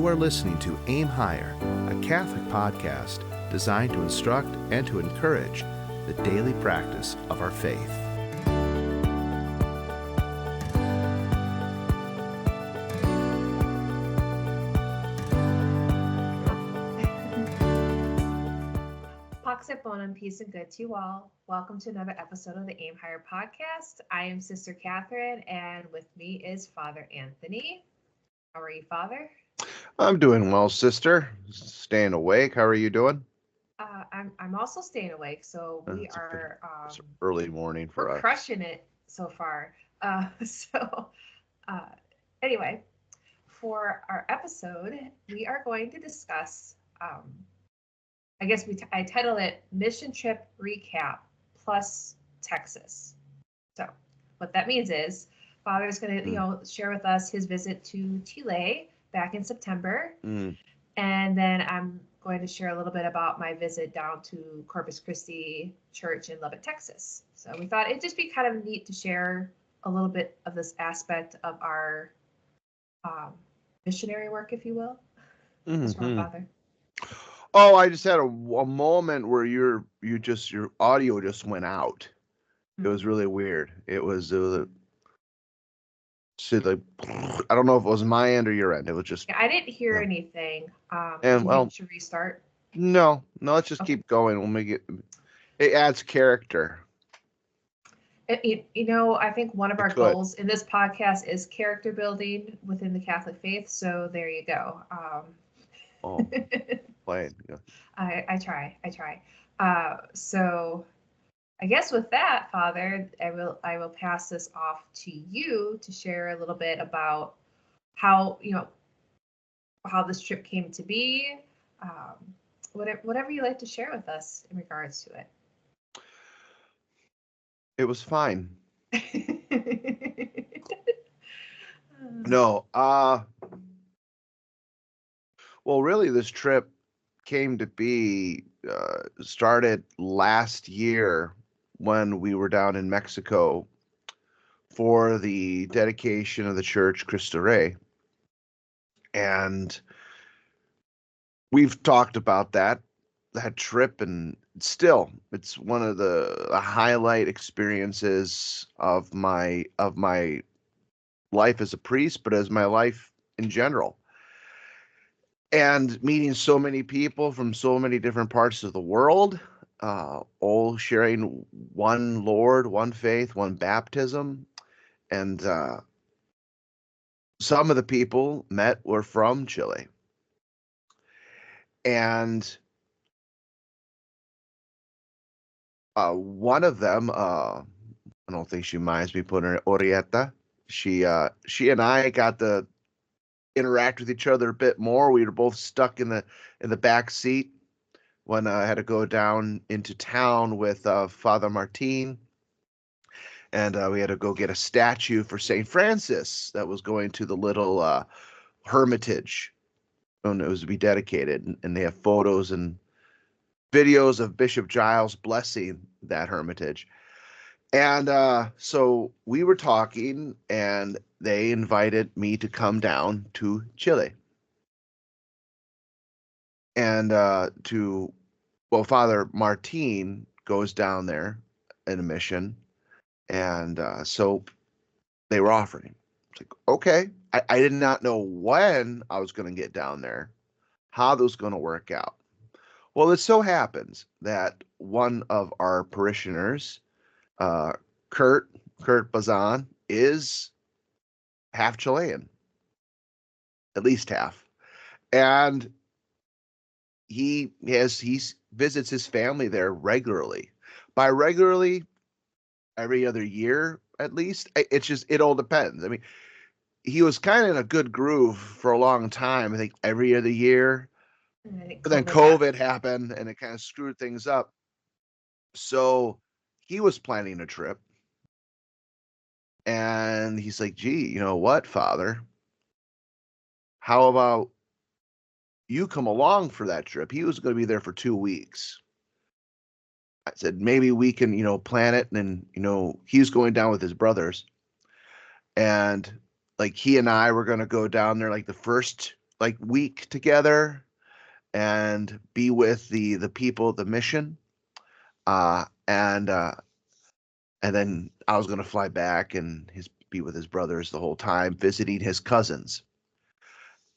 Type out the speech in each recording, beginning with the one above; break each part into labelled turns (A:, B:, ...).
A: You are listening to Aim Higher, a Catholic podcast designed to instruct and to encourage the daily practice of our faith.
B: Pax et bonum, peace and good to you all. Welcome to another episode of the Aim Higher podcast. I am Sister Catherine, and with me is Father Anthony. How are you, Father?
C: I'm doing well, sister. Staying awake. How are you doing?
B: I'm also staying awake, so we are
C: it's early morning for
B: we're
C: us.
B: crushing it so far. Anyway, for our episode, we are going to discuss. I guess I titled it Mission Trip Recap plus Texas. So what that means is Father's going to share with us his visit to Chile back in September. And then I'm going to share a little bit about my visit down to Corpus Christi Church in Lubbock, Texas. So we thought it'd just be kind of neat to share a little bit of this aspect of our missionary work, if you will. What's wrong, Father?
C: Oh, I just had a moment where your audio just went out. It was really weird. It was like, I don't know if it was my end or your end. It was just.
B: Yeah, I didn't hear anything.
C: And
B: do you need to restart?
C: No. Let's just keep going. We'll make it. It adds character.
B: I think one of our goals in this podcast is character building within the Catholic faith. So there you go.
C: Playing. Yeah.
B: I try. So I guess with that, Father, I will pass this off to you to share a little bit about how this trip came to be. Whatever you like to share with us in regards to it.
C: It was fine. No. Well, really, this trip came to be started last year when we were down in Mexico for the dedication of the church Cristo Rey. And we've talked about that trip, and still it's one of the highlight experiences of my life as a priest, but as my life in general. And meeting so many people from so many different parts of the world, all sharing one Lord, one faith, one baptism. And some of the people met were from Chile. And one of them, I don't think she minds me putting her Orietta. She and I got to interact with each other a bit more. We were both stuck in the back seat when I had to go down into town with Father Martin, and we had to go get a statue for St. Francis that was going to the little hermitage, and it was to be dedicated. And they have photos and videos of Bishop Giles blessing that hermitage. And so we were talking, and they invited me to come down to Chile. And Father Martin goes down there in a mission. And so they were offering. It's like, okay. I did not know when I was going to get down there, how this was going to work out. Well, it so happens that one of our parishioners, Kurt Bazan, is half Chilean, at least half, and he visits his family there regularly. By regularly, every other year at least. It all depends. I mean, he was kind of in a good groove for a long time. I think every other year, but then COVID happened and it kind of screwed things up. So he was planning a trip. And he's like, gee, you know what, Father? How about you come along for that trip? He was going to be there for 2 weeks. I said, maybe we can, plan it. And, he's going down with his brothers. And like he and I were going to go down there like the first like week together and be with the people of the mission. And then I was going to fly back and be with his brothers the whole time, visiting his cousins.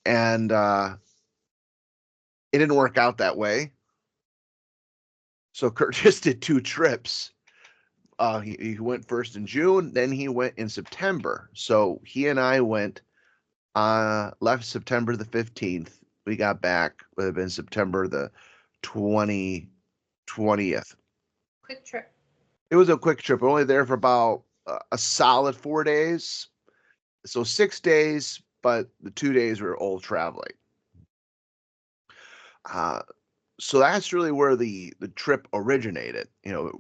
C: And it didn't work out that way. So Kurt just did 2 trips. He went first in June, then he went in September. So he and I went, left September the 15th. We got back, would have been September the 20th.
B: Quick trip.
C: It was a quick trip. We're only there for about a solid 4 days. So 6 days, but the 2 days were all traveling. So that's really where the trip originated,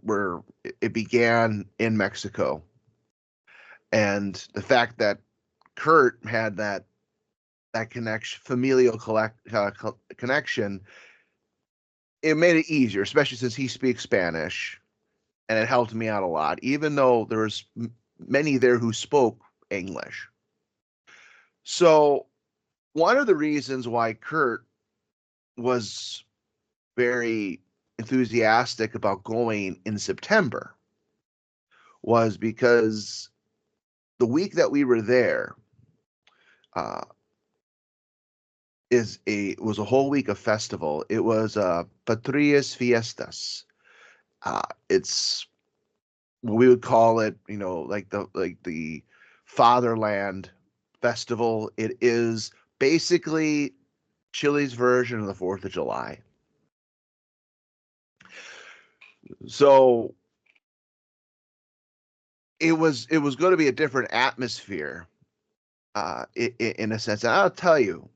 C: where it began in Mexico. And the fact that Kurt had that connection, familial connection, it made it easier, especially since he speaks Spanish, and it helped me out a lot, even though there was many there who spoke English. So one of the reasons why Kurt was very enthusiastic about going in September was because the week that we were there was a whole week of festival. It was Patrias Fiestas. It's what we would call it, like the Fatherland Festival. It is basically Chile's version of the 4th of July. So it was going to be a different atmosphere, in a sense. And I'll tell you,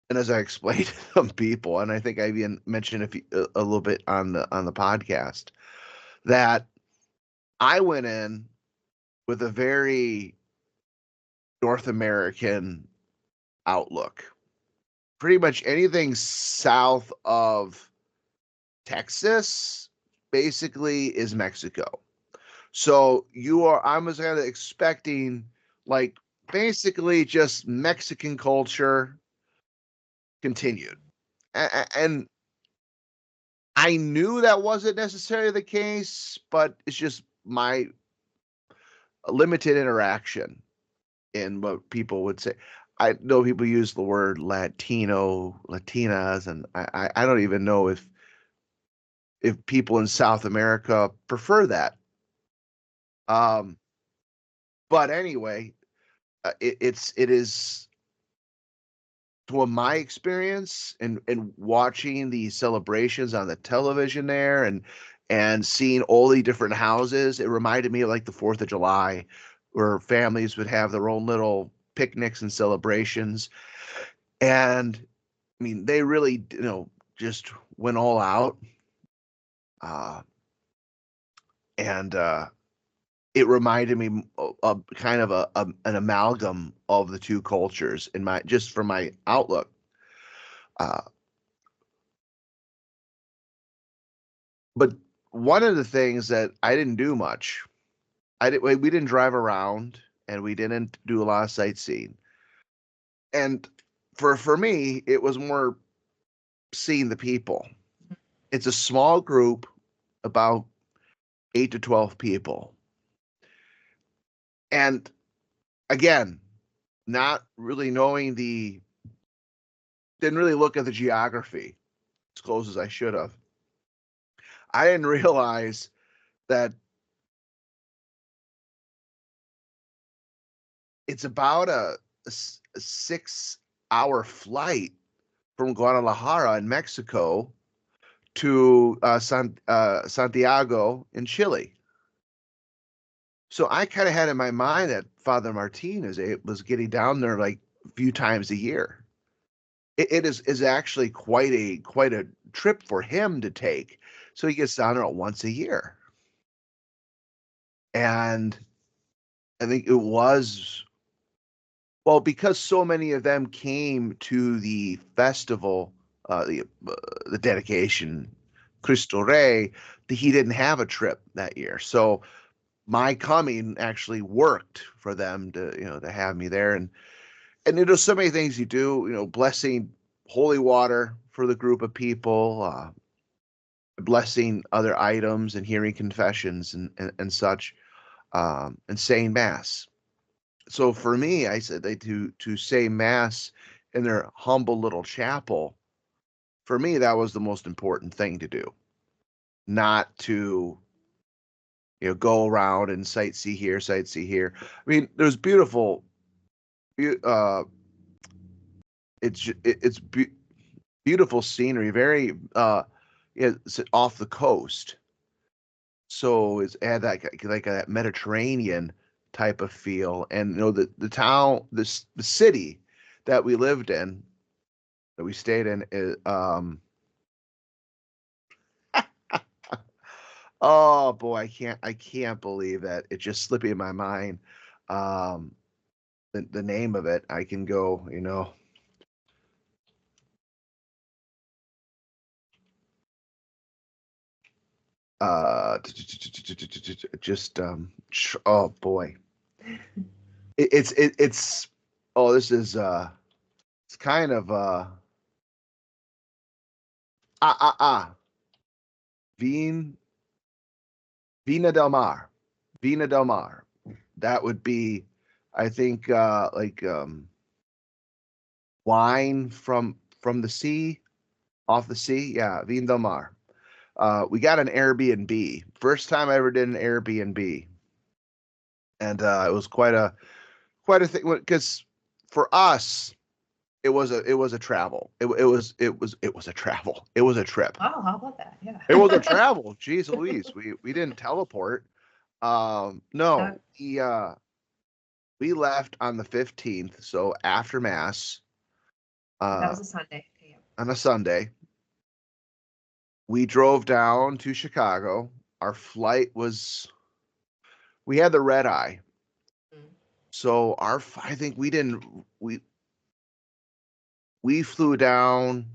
C: and as I explained to some people, and I think I even mentioned a little bit on the podcast, that I went in with a very North American outlook. Pretty much anything south of Texas basically is Mexico. So I was kind of expecting like basically just Mexican culture continued. And I knew that wasn't necessarily the case, but it's just my limited interaction in what people would say. I know people use the word Latinas, and I don't even know if people in South America prefer that. But anyway, it is, to my experience and watching the celebrations on the television there and seeing all the different houses, it reminded me of like the 4th of July, where families would have their own little picnics and celebrations. And I mean, they really, just went all out. And it reminded me of kind of an amalgam of the 2 cultures just from my outlook. But one of the things that I didn't do much, we didn't drive around, and we didn't do a lot of sightseeing. And for me, it was more seeing the people. It's a small group, about 8 to 12 people. And again, not really didn't really look at the geography as close as I should have. I didn't realize that it's about a 6-hour flight from Guadalajara in Mexico to Santiago in Chile. So I kind of had in my mind that Father Martinez was getting down there like a few times a year. It is actually quite a trip for him to take. So he gets down there once a year. And I think it was, well, because so many of them came to the festival, the dedication, Cristo Rey, that he didn't have a trip that year. So my coming actually worked for them to have me there. and there's so many things you do, blessing holy water for the group of people, blessing other items and hearing confessions and such, and saying mass. So for me, I said to say mass in their humble little chapel. For me, that was the most important thing to do, not to go around and sightsee here, sightsee here. I mean, there's beautiful. It's beautiful scenery, very it's off the coast, so it's had like that Mediterranean type of feel, and the town, the city that we lived in, that we stayed in, is oh boy, I can't believe that it just slipping in my mind. Um, the name of it, I can go, just oh boy, it's oh, this is it's kind of ah ah ah Vin Vina del Mar, Vina del Mar. That would be, I think, like wine from the sea, off the sea. Yeah, Vina del Mar. We got an Airbnb. First time I ever did an Airbnb, and it was quite a thing, because for us it was a travel. It was a travel. It was a trip.
B: Oh, how about that? Yeah.
C: It was a travel. Jeez Louise, we didn't teleport. No,
B: Uh,
C: we left on the 15th, so after mass,
B: that
C: uh,
B: was a Sunday. Yeah.
C: on a Sunday. We drove down to Chicago. Our flight was, we had the red eye.
B: Mm.
C: So I think we didn't, we flew down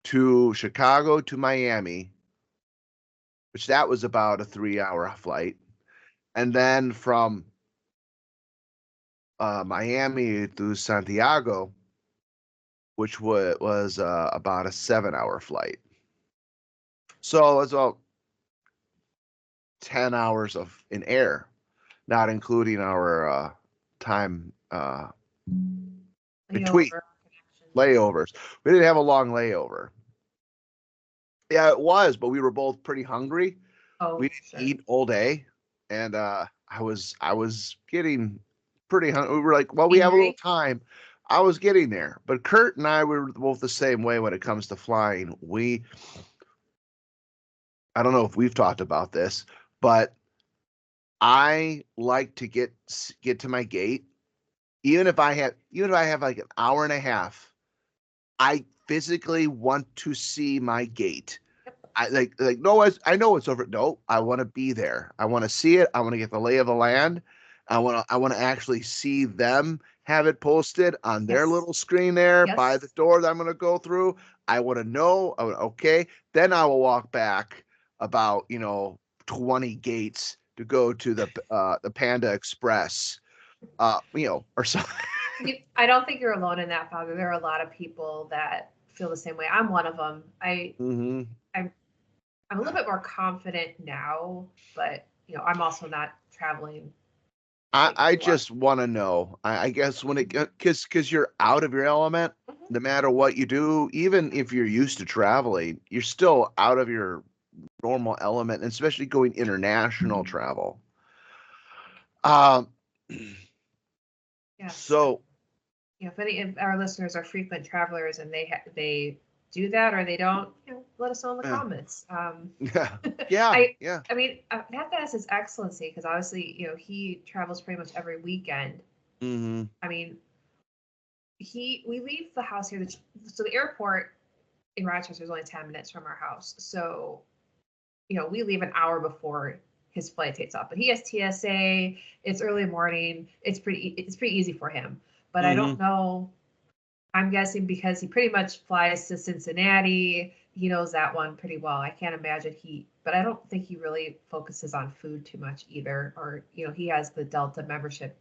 C: to Chicago to Miami, which that was about a 3-hour flight. And then from Miami to Santiago, which was about a 7-hour flight. So it's about 10 hours of in air, not including our time between
B: Layover connections.
C: layovers. We didn't have a long layover. Yeah, it was, but we were both pretty hungry. We
B: Oh,
C: didn't
B: sure.
C: eat all day, and I was getting pretty hungry. We were like, well, we have a little
B: Angry?
C: time. I was getting there, but Kurt and I were both the same way when it comes to flying. I don't know if we've talked about this, but I like to get to my gate, even if I have like an hour and a half. I physically want to see my gate. I like no, I know it's over. No, I want to be there. I want to see it. I want to get the lay of the land. I want to actually see them have it posted on their
B: Yes.
C: little screen there by the
B: Yes.
C: door that I'm going to go through. I want to know. Okay, then I will walk back about 20 gates to go to the Panda Express. Or something.
B: I don't think you're alone in that, Father. There are a lot of people that feel the same way. I'm one of them.
C: Hmm.
B: I'm I'm a little bit more confident now, but I'm also not traveling like
C: I
B: you are.
C: just want to know. I guess when it because you're out of your element,
B: Mhm.
C: no matter what you do, even if you're used to traveling, you're still out of your normal element, and especially going international travel. Um,
B: Yes.
C: so
B: If our listeners are frequent travelers and they do that or they don't, let us know in the
C: uh,
B: comments.
C: yeah, yeah,
B: I
C: yeah.
B: I mean, I have to ask His Excellency because obviously, he travels pretty much every weekend.
C: Hmm.
B: I mean, we leave the house here. So the airport in Rochester is only 10 minutes from our house. So, we leave an hour before his flight takes off. But he has TSA. It's early morning. It's pretty easy for him. But I
C: Hmm.
B: don't know. I'm guessing because he pretty much flies to Cincinnati. He knows that one pretty well. I can't imagine but I don't think he really focuses on food too much either. Or, he has the Delta membership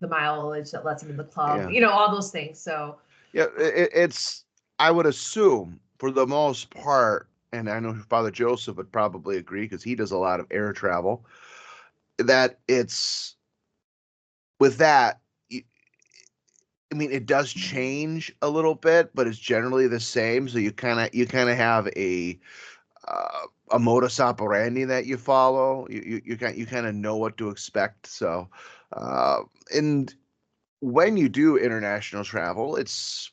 B: the mileage that lets them in the club,
C: Yeah.
B: all those things. So
C: Yeah, it's, I would assume for the most part, and I know Father Joseph would probably agree because he does a lot of air travel, that it's with that. I mean, it does change a little bit, but it's generally the same. So you kind of have a modus operandi that you follow. You kind of know what to expect. So, uh, and when you do international travel, it's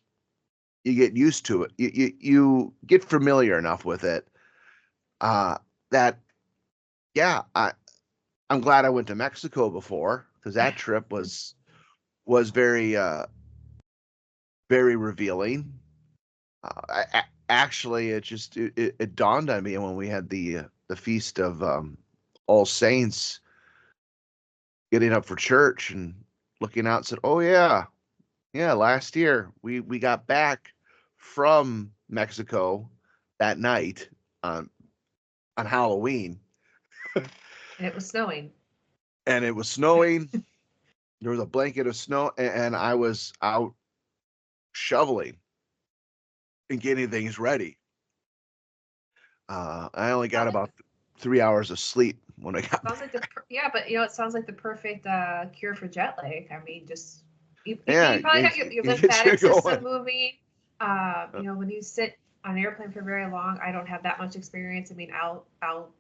C: you get used to it. You get familiar enough with it that yeah, I'm glad I went to Mexico before because that trip was very revealing. Actually, it dawned on me when we had the feast of All Saints, getting up for church and looking out and said, "Oh yeah, yeah, last year we got back from Mexico that night on Halloween,
B: and it was snowing.
C: and it was snowing. There was a blanket of snow, and I was out shoveling and getting things ready. I only got
B: Sounds like
C: about 3 hours of sleep when I got
B: sounds like
C: back.
B: yeah, but it sounds like the perfect cure for jet lag. I mean, just
C: Yeah,
B: you probably got your
C: it gets you
B: lymphatic system
C: going.
B: moving. When you sit on an airplane for very long, I don't have that much experience. I mean, I'll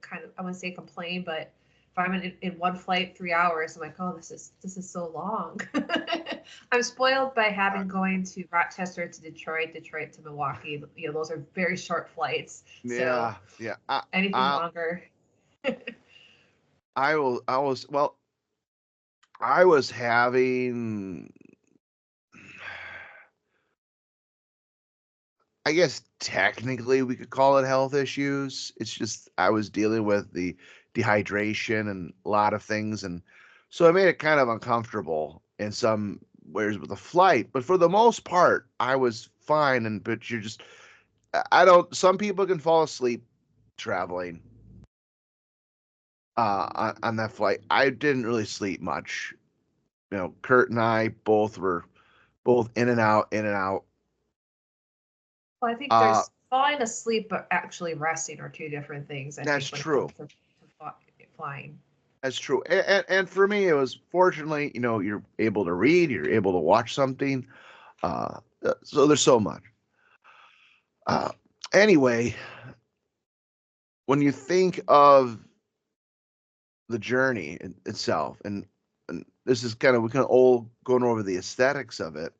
B: kind of, I wouldn't say complain, but if I'm in one flight 3 hours, I'm like, oh, this is so long. I'm spoiled by
C: Uh,
B: having going to Rochester to Detroit, Detroit to Milwaukee. Those are very short flights. So
C: yeah, yeah.
B: anything
C: I
B: longer.
C: I was well. I was having, I guess technically we could call it health issues. It's just I was dealing with the dehydration and a lot of things, and so it made it kind of uncomfortable in some ways with the flight. But for the most part, I was fine. And but you're just, I don't. Some people can fall asleep traveling on that flight. I didn't really sleep much. Kurt and I were both in and out, in and out.
B: Well, I think
C: Uh,
B: there's falling asleep, but actually resting are two different things. I
C: that's
B: think when it
C: true.
B: comes to flying.
C: That's true. And for me, it was fortunately, you're able to read, you're able to watch something. So there's so much. Uh, anyway, when you think of the journey itself, and this is we kind of all going over the aesthetics of it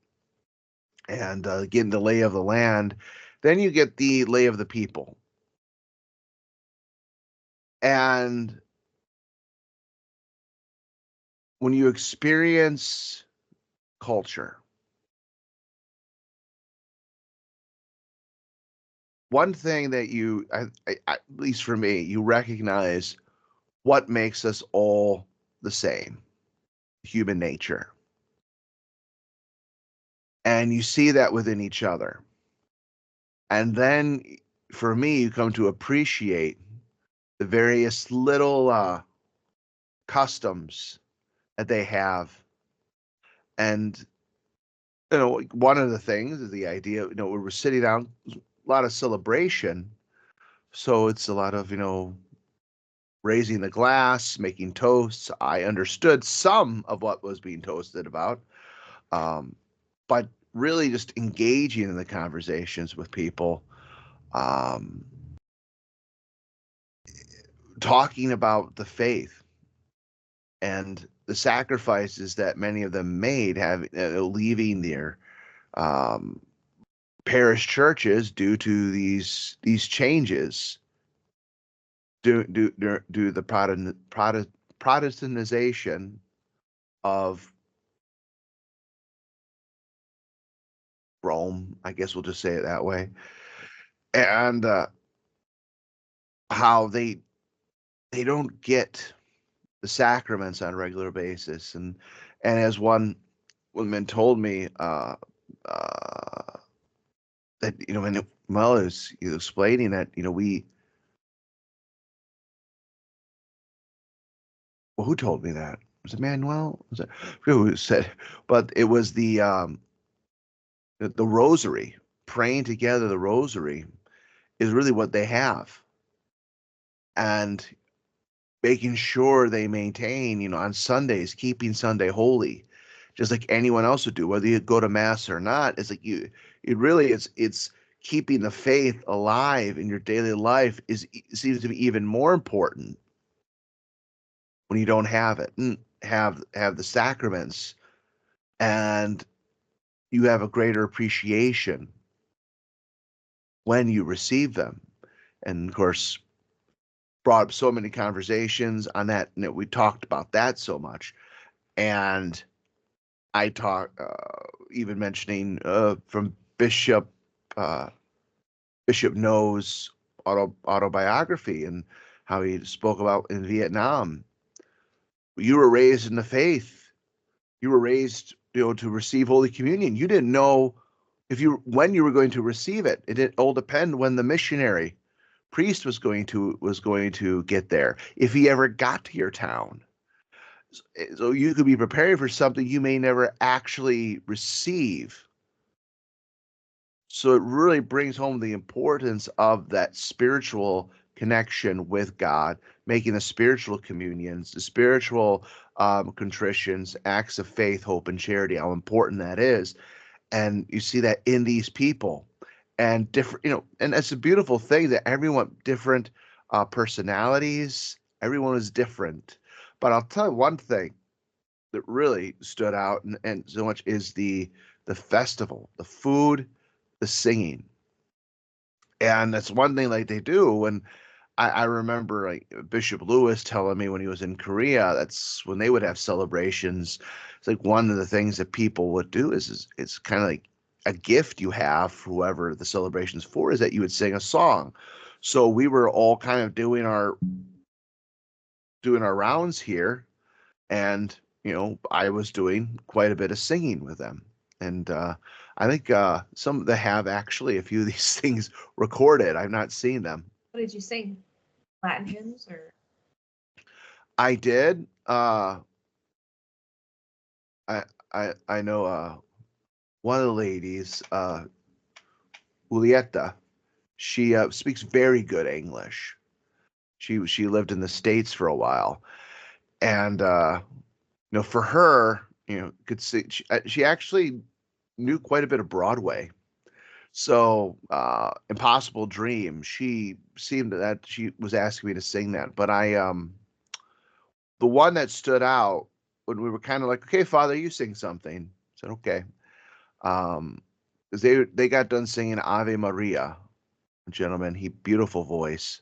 C: and getting the lay of the land, then you get the lay of the people. And when you experience culture, one thing that at least for me, you recognize what makes us all the same: human nature. And you see that within each other. And then for me, you come to appreciate the various little customs that they have. And, like, one of the things is the idea, where we're sitting down, a lot of celebration. So it's a lot of, raising the glass, making toasts. I understood some of what was being toasted about. But really just engaging in the conversations with people, um, talking about the faith and the sacrifices that many of them made, leaving their um, parish churches due to these changes, due the Protestantization of Rome. I guess we'll just say it that way. And how they don't get the sacraments on a regular basis. And as one woman told me, that, when Mel is explaining that, well, who told me that? was it Manuel? Was it who said? But it was the rosary, praying together. The rosary is really what they have, and making sure they maintain, on Sundays, keeping Sunday holy, just like anyone else would do, whether you go to mass or not. It's like it's keeping the faith alive in your daily life seems to be even more important when you don't have it and have the sacraments, and you have a greater appreciation when you receive them. And of course, brought up so many conversations on that, and we talked about that so much. And I talk even mentioning from uh, Bishop No's autobiography, and how he spoke about in Vietnam. You were raised in the faith. You were raised, to receive Holy Communion. You didn't know when you were going to receive it. It all depend when the missionary priest was going to get there, if he ever got to your town. So you could be preparing for something you may never actually receive. So it really brings home the importance of that spiritual connection with God, making the spiritual communions, the spiritual contritions, acts of faith, hope, and charity, how important that is. And you see that in these people, and different, and it's a beautiful thing that everyone different personalities, everyone is different. But I'll tell you one thing that really stood out, and so much, is the festival, the food, the singing. And that's one thing like they do. And I remember like Bishop Lewis telling me when he was in Korea, that's when they would have celebrations. It's like one of the things that people would do is it's kind of like a gift you have for whoever the celebration's for, is that you would sing a song. So we were all kind of doing our rounds here, and I was doing quite a bit of singing with them. And I think some of them have actually a few of these things recorded. I've not seen them.
B: What did you sing? Latin hymns or?
C: I did. I know one of the ladies, Julieta. She speaks very good English. She lived in the States for a while, and for her, could see she actually knew quite a bit of Broadway. So, Impossible Dream, she seemed that she was asking me to sing that, but the one that stood out when we were kind of like, okay, Father, you sing something. I said, okay. Because they got done singing Ave Maria, gentleman, beautiful voice.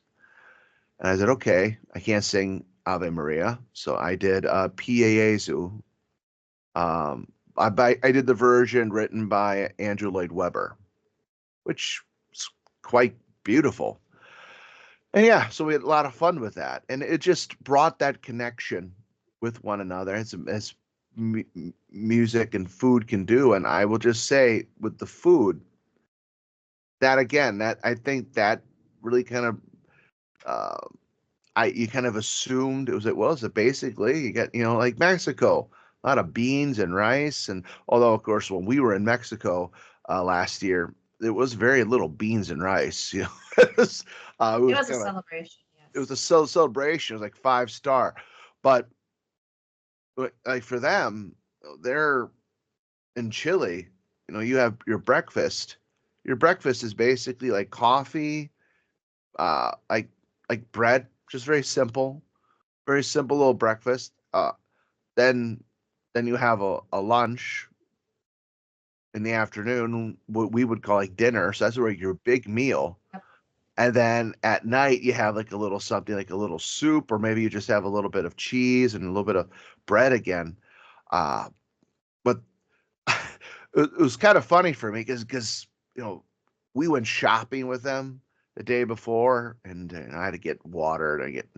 C: And I said, okay, I can't sing Ave Maria. So I did Pie Jesu. I did the version written by Andrew Lloyd Webber, which is quite beautiful. And yeah, so we had a lot of fun with that. And it just brought that connection with one another, as music and food can do. And I will just say, with the food, that again, that I think that really kind of you kind of assumed is it basically you get, like Mexico, a lot of beans and rice. And although of course when we were in Mexico last year, there was very little beans and rice. It was,
B: it was a celebration. Yes.
C: It was a celebration. It was like 5-star, but like for them, they're in Chile. You have your breakfast. Your breakfast is basically like coffee, like bread, just very simple little breakfast. Then you have a lunch in the afternoon, what we would call like dinner. So that's where your big meal.
B: Yep.
C: And then at night you have like a little something, like a little soup, or maybe you just have a little bit of cheese and a little bit of bread again. But it was kind of funny for me because we went shopping with them the day before, and I had to get water, to get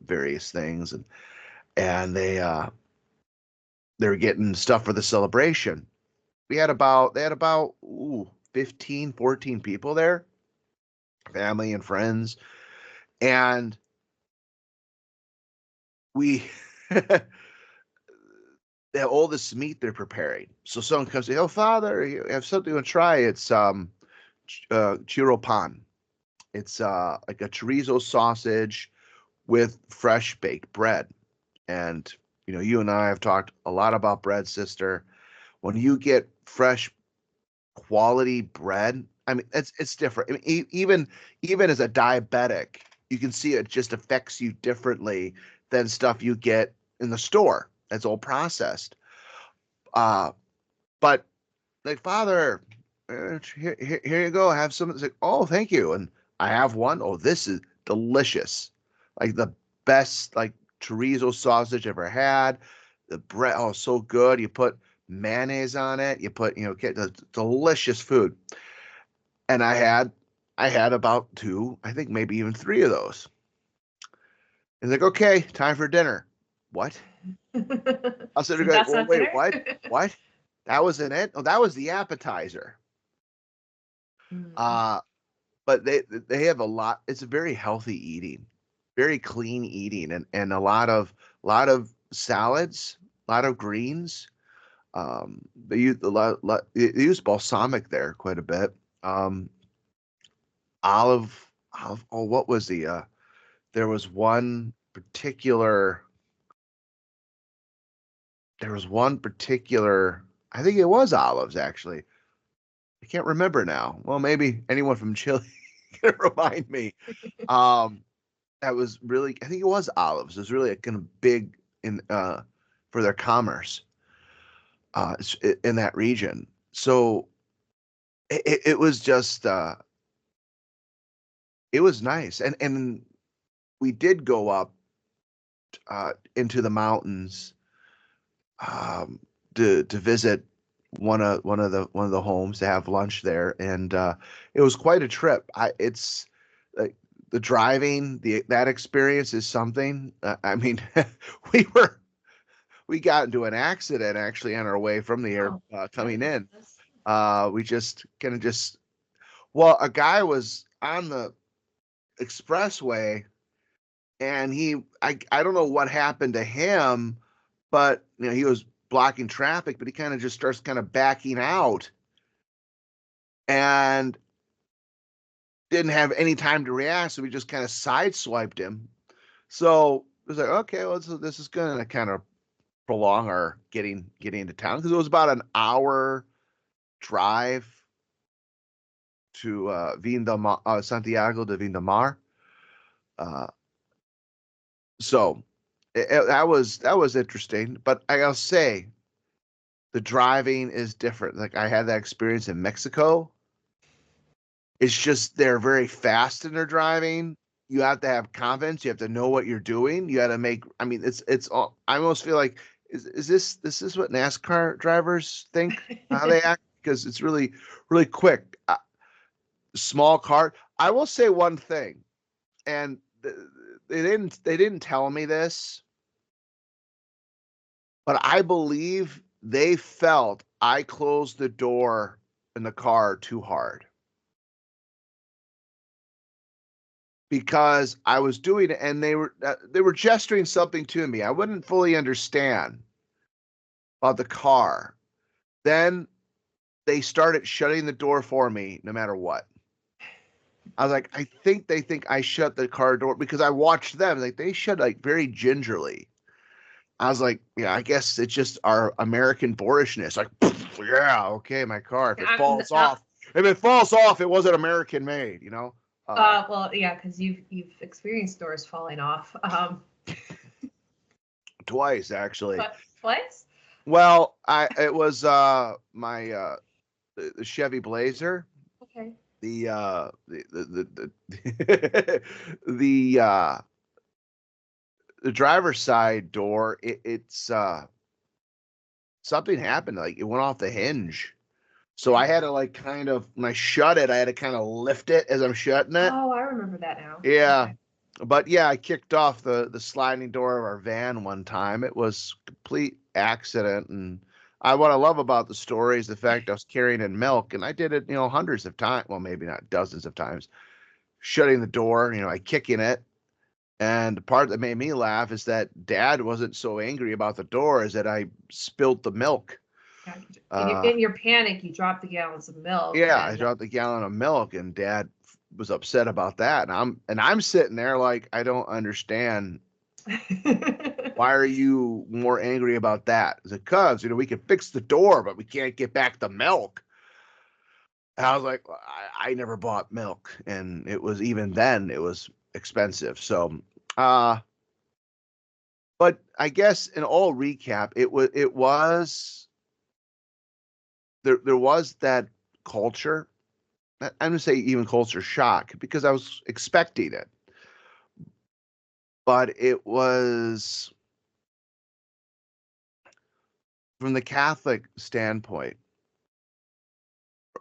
C: various things, and they were getting stuff for the celebration. They had about 15, 14 people there, family and friends, and we all this meat they're preparing. So someone comes to, oh, Father, you have something to try. It's chiropan. It's like a chorizo sausage with fresh baked bread. And you and I have talked a lot about bread, sister. When you get fresh quality bread, I mean, it's different. I mean, even as a diabetic, you can see it just affects you differently than stuff you get in the store. That's all processed. But like, Father, here you go. Have some. It's like, oh, thank you. And I have one. Oh, this is delicious. Like the best like chorizo sausage ever had. The bread, oh, so good. You put mayonnaise on it. You put, get the delicious food. And I had about two, I think maybe even three of those. And like, okay, time for dinner. What? I'll sit there
B: So
C: going,
B: that's
C: well,
B: not
C: wait,
B: dinner?
C: what? What? That wasn't it? Oh, that was the appetizer.
B: Mm.
C: Uh, but they have a lot. It's a very healthy eating, very clean eating, and a lot of salads, a lot of greens. They use they use balsamic there quite a bit. Um, olive. Oh, what was there was one particular. There was one particular. I think it was olives actually. I can't remember now. Well, maybe anyone from Chile can remind me. Um, that was really, I think it was olives. It was really kind of big in for their commerce in that region. So it was just it was nice, and we did go up into the mountains um, to visit one of the homes to have lunch there, and it was quite a trip. It's like the driving, that experience is something. I mean, we were we got into an accident actually on our way from the air
B: Oh, my
C: coming in.
B: goodness.
C: We just kind of just well, a guy was on the expressway and I don't know what happened to him, but he was blocking traffic, but he kind of just starts kind of backing out and didn't have any time to react, so we just kind of sideswiped him. So it was like, okay, well, this is going to kind of prolong our getting into town because it was about an hour drive to Santiago de Vindamar. Uh, so that was interesting, but I gotta say the driving is different. Like I had that experience in Mexico. It's just they're very fast in their driving. You have to have confidence. You have to know what you're doing. You got to make. I mean, it's all. I almost feel like is this what NASCAR drivers think how they act because it's really quick. Small car. I will say one thing, and they didn't tell me this, but I believe they felt I closed the door in the car too hard because I was doing it, and they were gesturing something to me. I wouldn't fully understand about the car. Then they started shutting the door for me, no matter what. I was like, I think they think I shut the car door because I watched them. Like they shut like very gingerly. I was like, yeah, I guess it's just our American boorishness. Like, yeah, okay, my car. If it
B: I'm
C: falls off, it wasn't American made,
B: well, yeah, because you've experienced doors falling off.
C: Twice actually.
B: Twice?
C: Well, it was the Chevy Blazer.
B: Okay.
C: The the the driver's side door, it's something happened, like it went off the hinge. So I had to like kind of when I shut it, I had to kind of lift it as I'm shutting it.
B: Oh, I remember that now.
C: Yeah.
B: Okay.
C: But yeah, I kicked off the sliding door of our van one time. It was complete accident, and what I love about the story is the fact I was carrying in milk, and I did it, hundreds of times. Well, maybe not dozens of times. Shutting the door, I kicking it, And the part that made me laugh is that Dad wasn't so angry about the door as that I spilled the milk.
B: In your panic, you dropped the gallons of milk.
C: Yeah, I dropped the gallon of milk, and Dad was upset about that. And I'm sitting there like, I don't understand. Why are you more angry about that? Is it because, we can fix the door, but we can't get back the milk? And I was like, I never bought milk, and it was, even then, it was expensive. So, but I guess in all recap, it was there was that culture. I'm gonna say even culture shock, because I was expecting it, but it was from the Catholic standpoint,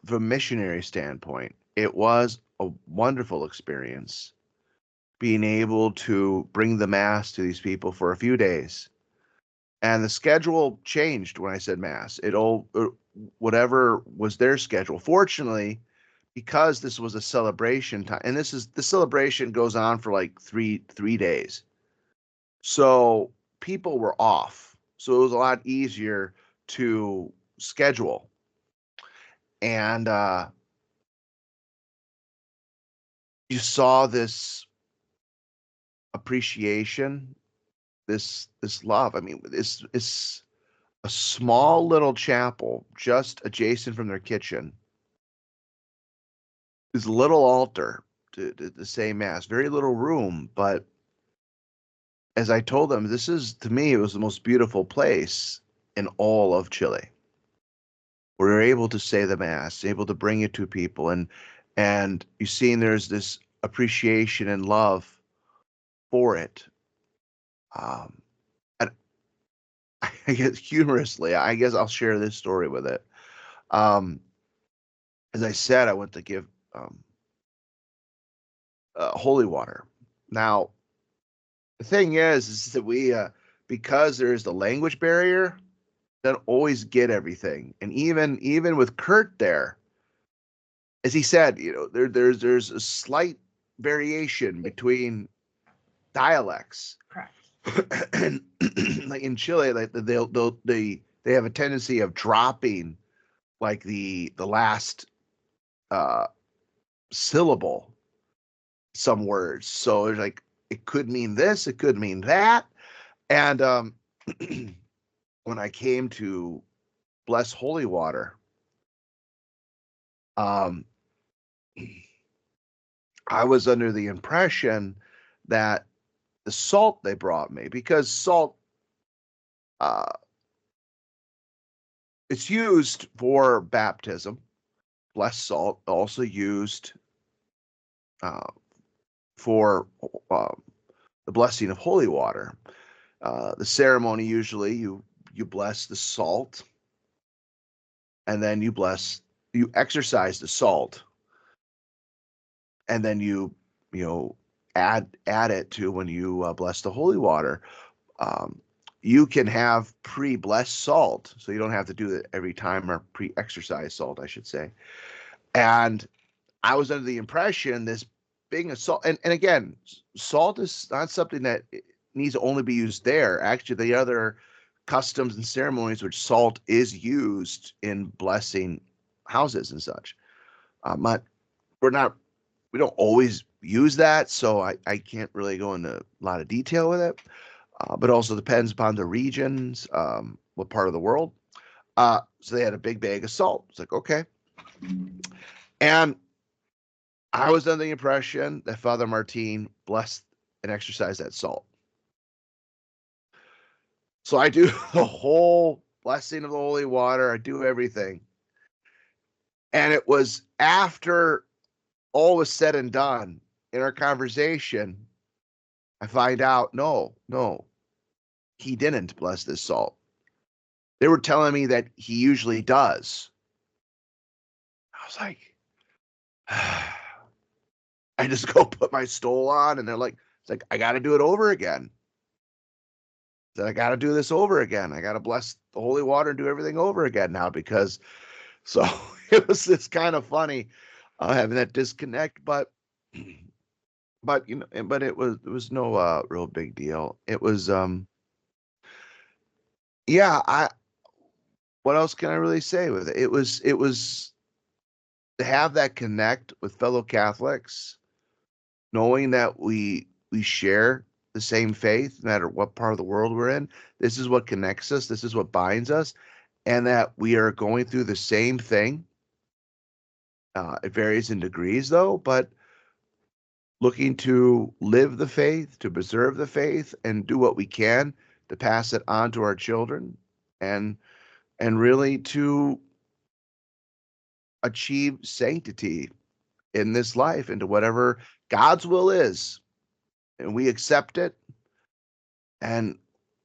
C: from a missionary standpoint, it was a wonderful experience being able to bring the mass to these people for a few days. And the schedule changed when I said mass. It all, whatever was their schedule. Fortunately, because this was a celebration time, and the celebration goes on for like three days. So people were off. So it was a lot easier to schedule. And you saw this appreciation, this love. I mean, it's a small little chapel just adjacent from their kitchen. This little altar to say mass, very little room, but as I told them, this is, to me, it was the most beautiful place in all of Chile. We were able to say the mass, able to bring it to people, and you see, there's this appreciation and love for it. And I guess humorously, I guess I'll share this story with it. As I said, I went to give holy water. Now, the thing is that we, because there's the language barrier, don't always get everything. And even with Kurt there, as he said, there's a slight variation between dialects.
B: Correct.
C: And like in Chile, like they have a tendency of dropping like the last syllable, some words. So it's like, it could mean this, it could mean that. And when I came to bless holy water, I was under the impression that the salt they brought me, because salt, it's used for baptism, blessed salt, also used for the blessing of holy water. The ceremony, usually you bless the salt, and then you exercise the salt, and then you add it to when you bless the holy water. You can have pre-blessed salt, so you don't have to do it every time, or pre-exercise salt, I should say. And I was under the impression this being a salt, and again, salt is not something that needs to only be used there. Actually, the other customs and ceremonies which salt is used in blessing houses and such. But we don't always use that, so I can't really go into a lot of detail with it. But also depends upon the regions, what part of the world. So they had a big bag of salt. It's like, okay. And I was under the impression that Father Martin blessed and exercised that salt. So I do the whole blessing of the holy water. I do everything. And it was after all was said and done in our conversation, I find out, no, he didn't bless this salt. They were telling me that he usually does. I was like, I just go put my stole on, and they're like, it's like, I got to do it over again. That I got to do this over again. I got to bless the holy water and do everything over again now, because so it was this kind of funny having that disconnect. But but but it was no real big deal. It was yeah, I what else can I really say with it? It was to have that connect with fellow Catholics, knowing that we share the same faith, no matter what part of the world we're in. This is what connects us. This is what binds us, and that we are going through the same thing. It varies in degrees, though, but looking to live the faith, to preserve the faith, and do what we can to pass it on to our children, and really to achieve sanctity in this life into whatever God's will is, and we accept it, and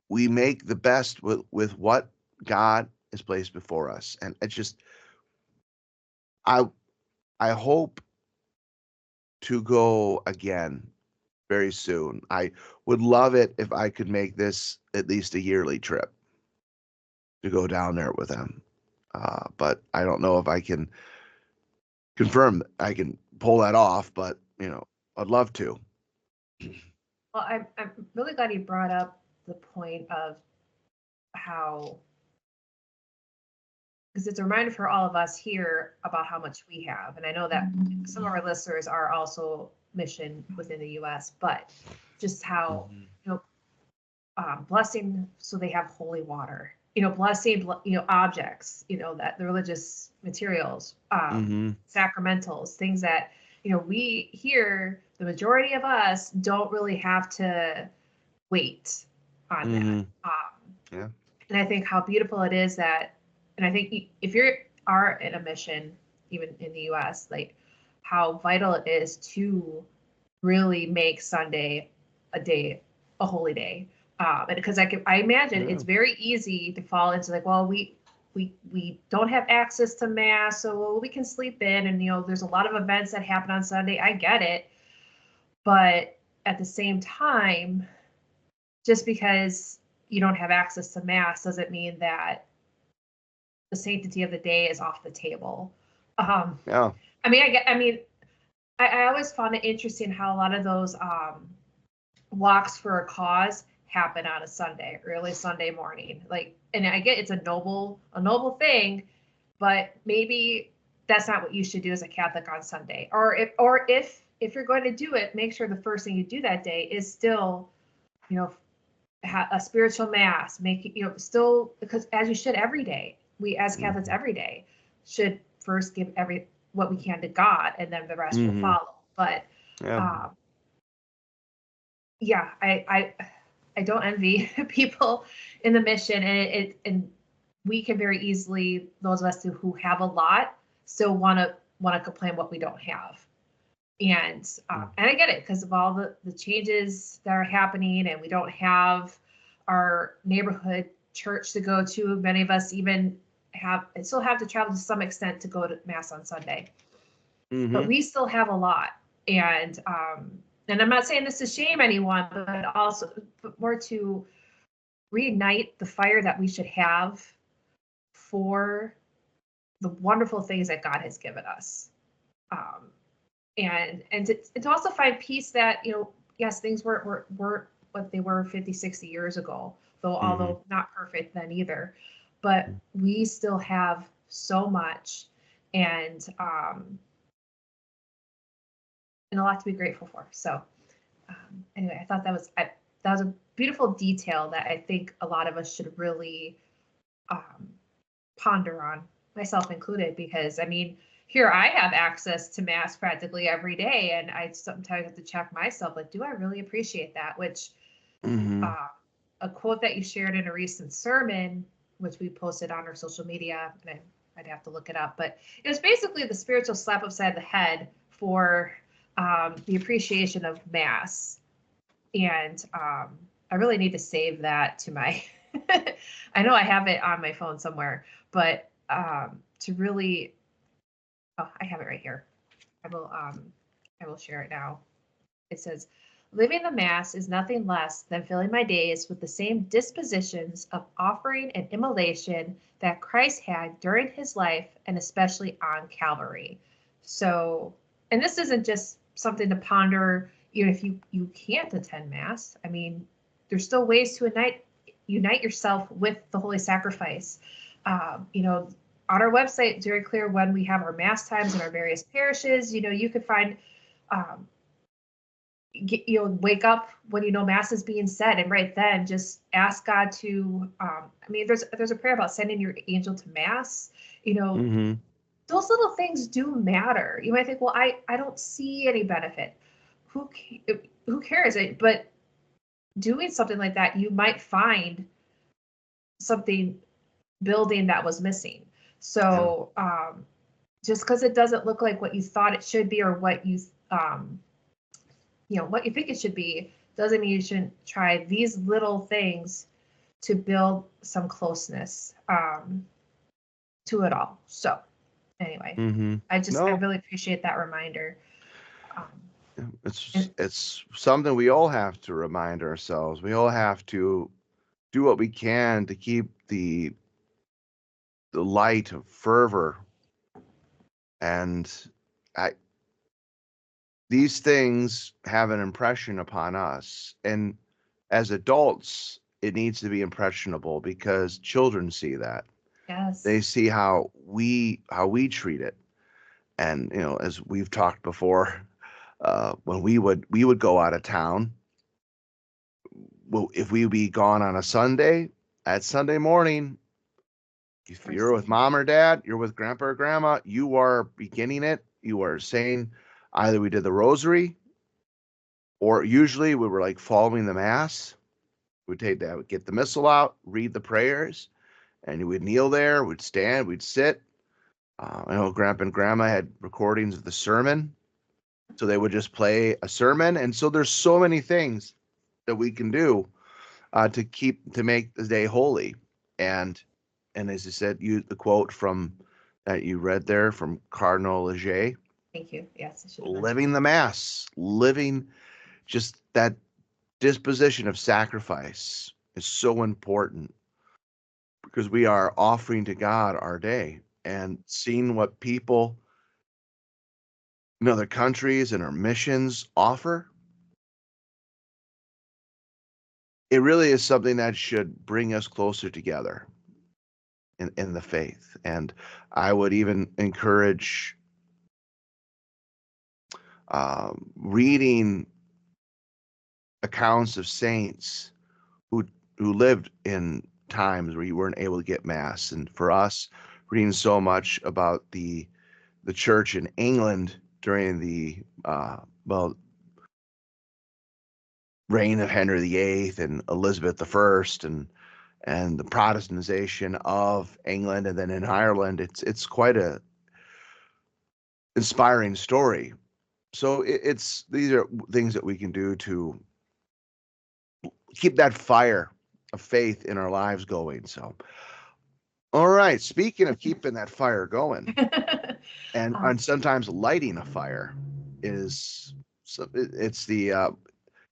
C: we make the best with what God has placed before us. And it's just I I hope to go again very soon. I would love it if I could make this at least a yearly trip to go down there with them. But I don't know if I can confirm I can pull that off, but I'd love to.
B: Well, I'm really glad you brought up the point of how, because it's a reminder for all of us here about how much we have. And I know that some of our listeners are also mission within the US, but just how, blessing, so they have holy water, blessing, objects, that the religious materials,
C: Mm-hmm.
B: sacramentals, things that, we here, the majority of us don't really have to wait on that.
C: Mm-hmm. Yeah.
B: And I think how beautiful it is that, and I think if you are in a mission, even in the US, like how vital it is to really make Sunday a holy day. And because I imagine it's very easy to fall into like, well, we don't have access to mass, so we can sleep in, and there's a lot of events that happen on Sunday. I get it, but at the same time, just because you don't have access to mass doesn't mean that the sanctity of the day is off the table.
C: Yeah.
B: I always found it interesting how a lot of those walks for a cause happen on a Sunday, early Sunday morning. Like, and I get it's a noble thing, but maybe that's not what you should do as a Catholic on Sunday. Or if you're going to do it, make sure the first thing you do that day is still, a spiritual mass. Make it, still, because as you should every day. We as Catholics every day should first give what we can to God, and then the rest will follow. But
C: Yeah.
B: yeah, I don't envy people in the mission, and we can very easily, those of us who have a lot, still want to complain what we don't have. And I get it, because of all the changes that are happening, and we don't have our neighborhood church to go to. Many of us even still have to travel to some extent to go to mass on Sunday, but we still have a lot. And I'm not saying this to shame anyone, but also more to reignite the fire that we should have for the wonderful things that God has given us. And to also find peace that, yes, things weren't what they were 50, 60 years ago, though although not perfect then either, but we still have so much, and a lot to be grateful for. So anyway, I thought that was a beautiful detail that I think a lot of us should really ponder on, myself included, because here I have access to mass practically every day, and I sometimes have to check myself, like, do I really appreciate that? Which a quote that you shared in a recent sermon, which we posted on our social media, and I'd have to look it up, but it was basically the spiritual slap upside the head for the appreciation of mass. And I really need to save that to my I know I have it on my phone somewhere, but to really, I have it right here. I will share it now. It says, living the mass is nothing less than filling my days with the same dispositions of offering and immolation that Christ had during his life, and especially on Calvary. So, and this isn't just something to ponder, if you can't attend Mass, I mean, there's still ways to unite yourself with the Holy Sacrifice. On our website, it's very clear when we have our Mass times in our various parishes. You could find, wake up when Mass is being said, and right then just ask God to. There's a prayer about sending your angel to Mass.
C: Mm-hmm.
B: Those little things do matter. You might think, well, I don't see any benefit. Who cares? But doing something like that, you might find something building that was missing. So just because it doesn't look like what you thought it should be, or what you what you think it should be, doesn't mean you shouldn't try these little things to build some closeness to it all. So anyway,
C: Mm-hmm.
B: I really appreciate that reminder.
C: It's something we all have to remind ourselves. We all have to do what we can to keep the light of fervor. And these things have an impression upon us. And as adults, it needs to be impressionable, because children see that.
B: Yes.
C: They see how we treat it. And as we've talked before, when we would go out of town, well, if we be gone on a Sunday, at Sunday morning, if you're with mom or dad, you're with grandpa or grandma, you are beginning it. You are saying either we did the rosary, or usually we were like following the Mass. We'd take that, we'd get the missal out, read the prayers, and we'd kneel there, we'd stand, we'd sit. I know grandpa and grandma had recordings of the sermon, so they would just play a sermon. And so there's so many things that we can do to make the day holy. And as you said, the quote from that you read there from Cardinal Leger.
B: Thank you. Yes,
C: living the Mass, living just that disposition of sacrifice is so important, because we are offering to God our day, and seeing what people in other countries and our missions offer. It really is something that should bring us closer together in the faith. And I would even encourage reading accounts of saints who lived in times where you weren't able to get Mass. And for us, reading so much about the church in England during the reign of Henry VIII and Elizabeth I, and the Protestantization of England, and then in Ireland, it's quite a inspiring story. So these are things that we can do to keep that fire of faith in our lives going. So, all right. Speaking of keeping that fire going, and sometimes lighting a fire it's the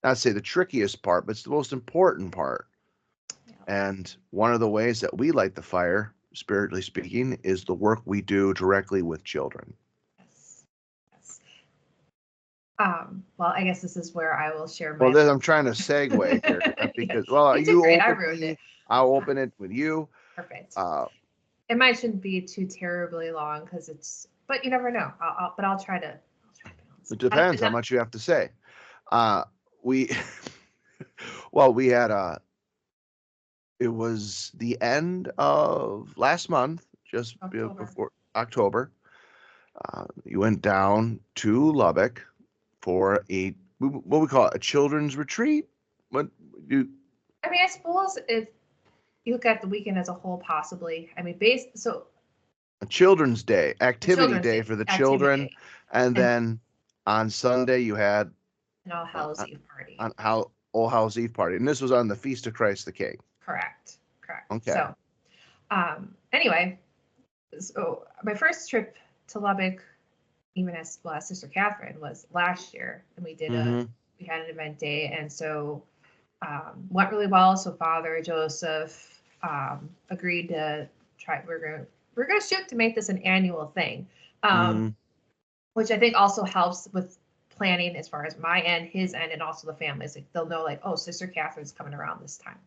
C: not to say the trickiest part, but it's the most important part. Yeah. And one of the ways that we light the fire, spiritually speaking, is the work we do directly with children.
B: Yes. Well, I guess this is where I will share
C: my. Well, I'm trying to segue here because you open it. I'll open it with you.
B: Perfect. It might shouldn't be too terribly long but you never know. I'll try to.
C: It depends how much you have to say. We had it was the end of last month, just before October. You went down to Lubbock for what we call it, a children's retreat. I
B: suppose if you look at the weekend as a whole, possibly.
C: A children's day, activity day for the children, and then on Sunday you had
B: an All Hallows Eve party.
C: All Hallows Eve party, and this was on the Feast of Christ the King.
B: Correct.
C: Okay.
B: So, anyway, so my first trip to Lubbock, even as Sister Catherine, was last year, and we did we had an event day, and so went really well. So Father Joseph agreed to try. We're gonna shoot to make this an annual thing, which I think also helps with planning as far as my end, his end, and also the families. Like they'll know like, oh, Sister Catherine's coming around this time.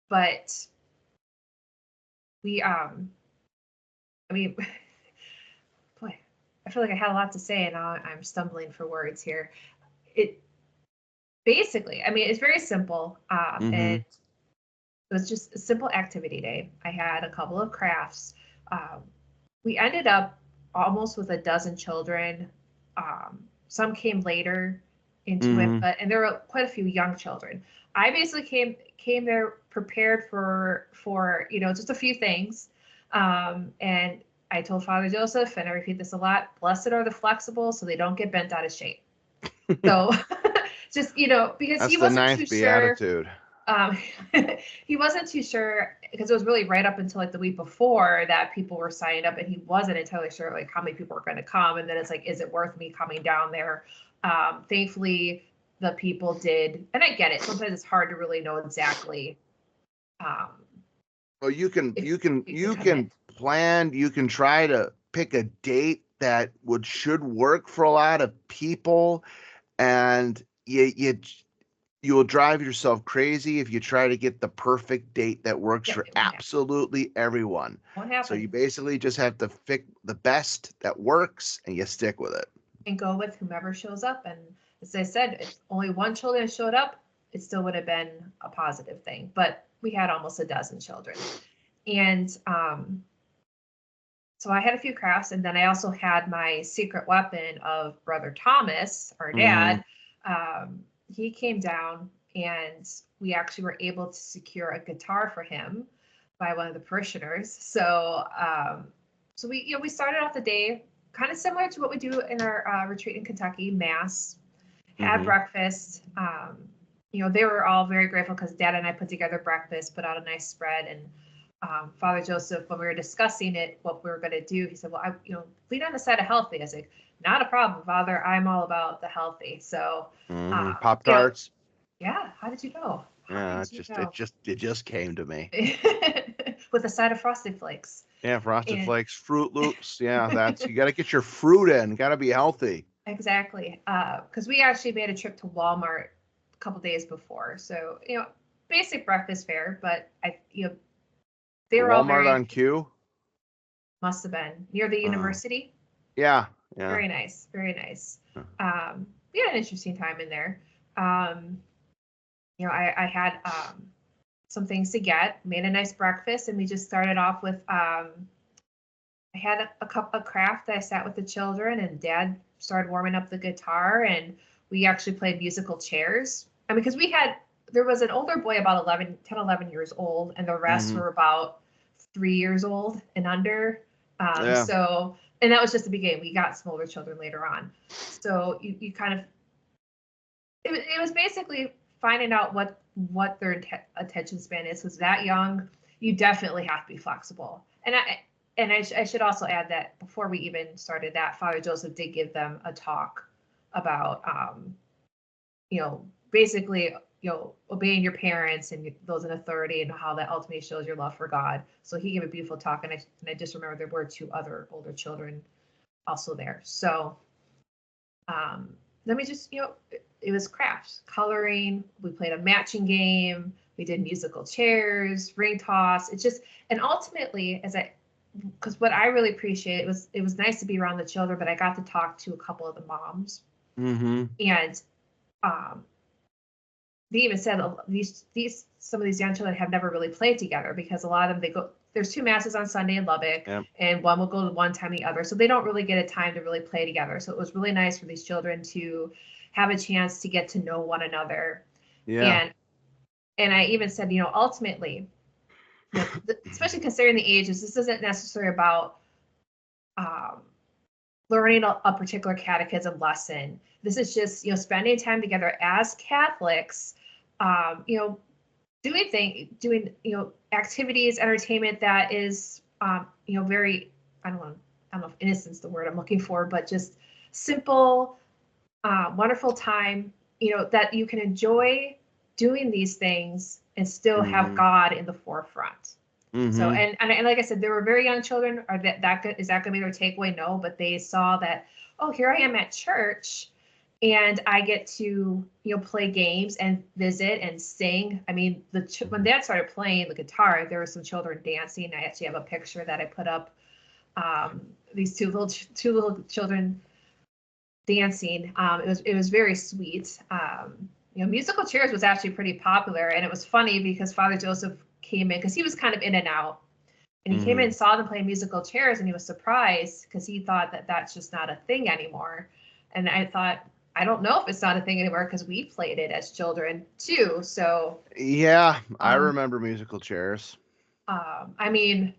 B: But we, I mean, boy, I feel like I had a lot to say and now I'm stumbling for words here. It basically, I mean, it's very simple. And it was just a simple activity day. I had a couple of crafts. We ended up almost with a dozen children. Some came later into it, and there were quite a few young children. I basically came there prepared for just a few things, and I told Father Joseph, and I repeat this a lot: blessed are the flexible, so they don't get bent out of shape. So just because
C: That's
B: he wasn't
C: nice
B: too
C: beatitude.
B: sure. He wasn't too sure because it was really right up until like the week before that people were signing up, and he wasn't entirely sure like how many people were going to come. And then it's like, is it worth me coming down there? Thankfully, the people did, and I get it. Sometimes it's hard to really know exactly.
C: Well, you can
B: commit.
C: plan. You can try to pick a date that should work for a lot of people, and you'll drive yourself crazy if you try to get the perfect date that works for absolutely everyone.
B: Won't happen.
C: So you basically just have to pick the best that works and you stick with it.
B: And go with whomever shows up. And as I said, if only one children showed up, it still would have been a positive thing. But we had almost a dozen children. And so I had a few crafts, and then I also had my secret weapon of Brother Thomas, our dad. He came down, and we actually were able to secure a guitar for him by one of the parishioners. So we started off the day kind of similar to what we do in our retreat in Kentucky, Mass, had breakfast. They were all very grateful because Dad and I put together breakfast, put out a nice spread, and Father Joseph, when we were discussing it, what we were going to do, he said, well, lean on the side of healthy. I was like, not a problem, Father. I'm all about the healthy. So
C: Pop-Tarts.
B: Yeah. How did you know?
C: It just came to me.
B: With a side of Frosted Flakes.
C: Yeah, Frosted Flakes, Fruit Loops. Yeah, you got to get your fruit in. Got to be healthy.
B: Exactly. Because we actually made a trip to Walmart a couple days before. So, basic breakfast fare, but they were
C: Walmart
B: all very
C: on Q.
B: Must have been near the university.
C: Yeah.
B: Very nice. Very nice. We had an interesting time in there. I had some things to get, made a nice breakfast, and we just started off with I had a cup of craft that I sat with the children, and Dad started warming up the guitar, and we actually played musical chairs. Because there was an older boy about 10, 11 years old, and the rest were about 3 years old and under. So, and that was just the beginning. We got some older children later on. So you kind of, it was basically finding out what their attention span is. Because that young, you definitely have to be flexible. And I should also add that before we even started that, Father Joseph did give them a talk about, basically, obeying your parents and those in authority and how that ultimately shows your love for God. So he gave a beautiful talk, and I just remember there were 2 other older children also there. So let me just, it was crafts, coloring. We played a matching game. We did musical chairs, ring toss. It's just, and ultimately, because what I really appreciate, it was nice to be around the children, but I got to talk to a couple of the moms, and they even said some of these young children have never really played together because a lot of them, there's 2 masses on Sunday in Lubbock, and one will go to one time the other, so they don't really get a time to really play together. So it was really nice for these children to have a chance to get to know one another. And I even said, ultimately, especially considering the ages, this isn't necessarily about learning a particular catechism lesson. This is just, spending time together as Catholics, doing activities, entertainment that is, very, I don't know if innocence is the word I'm looking for, but just simple, wonderful time, that you can enjoy doing these things and still have God in the forefront. So, and like I said, there were very young children. Is that going to be their takeaway? No, but they saw that oh, here I am at church and I get to, play games and visit and sing. I mean, when Dad started playing the guitar, there were some children dancing. I actually have a picture that I put up. These two little children dancing. It was very sweet. Musical chairs was actually pretty popular, and it was funny because Father Joseph came in because he was kind of in and out. And he came in and saw them playing musical chairs, and he was surprised because he thought that that's just not a thing anymore. And I thought, I don't know if it's not a thing anymore because we played it as children too. So
C: Yeah, I remember musical chairs.
B: I mean,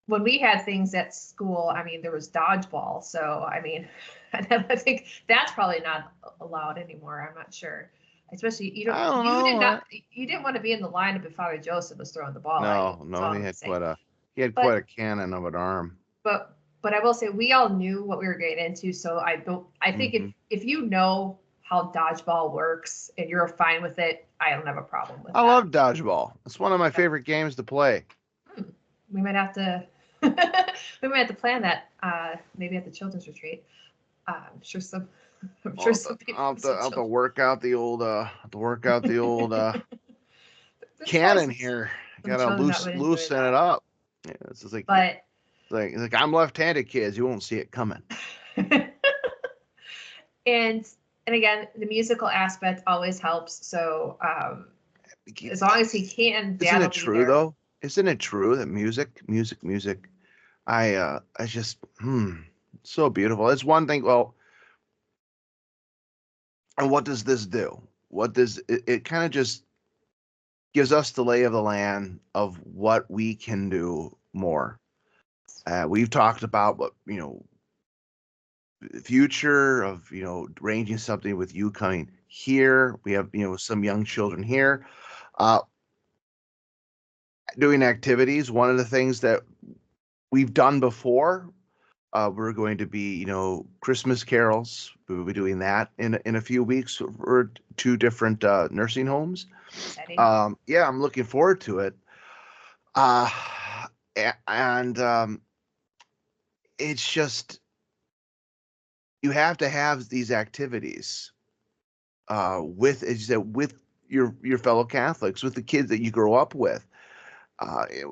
B: when we had things at school, I mean, there was dodgeball. So I mean, I think that's probably not allowed anymore. I'm not sure. Especially you didn't want to be in the lineup if Father Joseph was throwing the ball at you.
C: No, he had quite a cannon of an arm.
B: But I will say we all knew what we were getting into, so I think if you know how dodgeball works and you're fine with it, I don't have a problem with that.
C: I love dodgeball. It's one of my favorite games to play.
B: We might have to plan that maybe at the children's retreat. I'm sure some people
C: I'll have to work out the old cannon here. Gotta loosen it up. Yeah, it's just like I'm left-handed, kids. You won't see it coming.
B: and again, the musical aspect always helps. So as long as he can,
C: isn't it true though? Isn't it true that music? I just so beautiful. It's one thing. Well, and what does this do? What does it kind of just gives us the lay of the land of what we can do more. We've talked about what the future of arranging something with you coming here. We have some young children here doing activities. One of the things that we've done before, we're going to be Christmas carols. We'll be doing that in a few weeks for 2 different nursing homes. Yeah, I'm looking forward to it. And it's just, you have to have these activities with, as you said, with your fellow Catholics, with the kids that you grow up with. I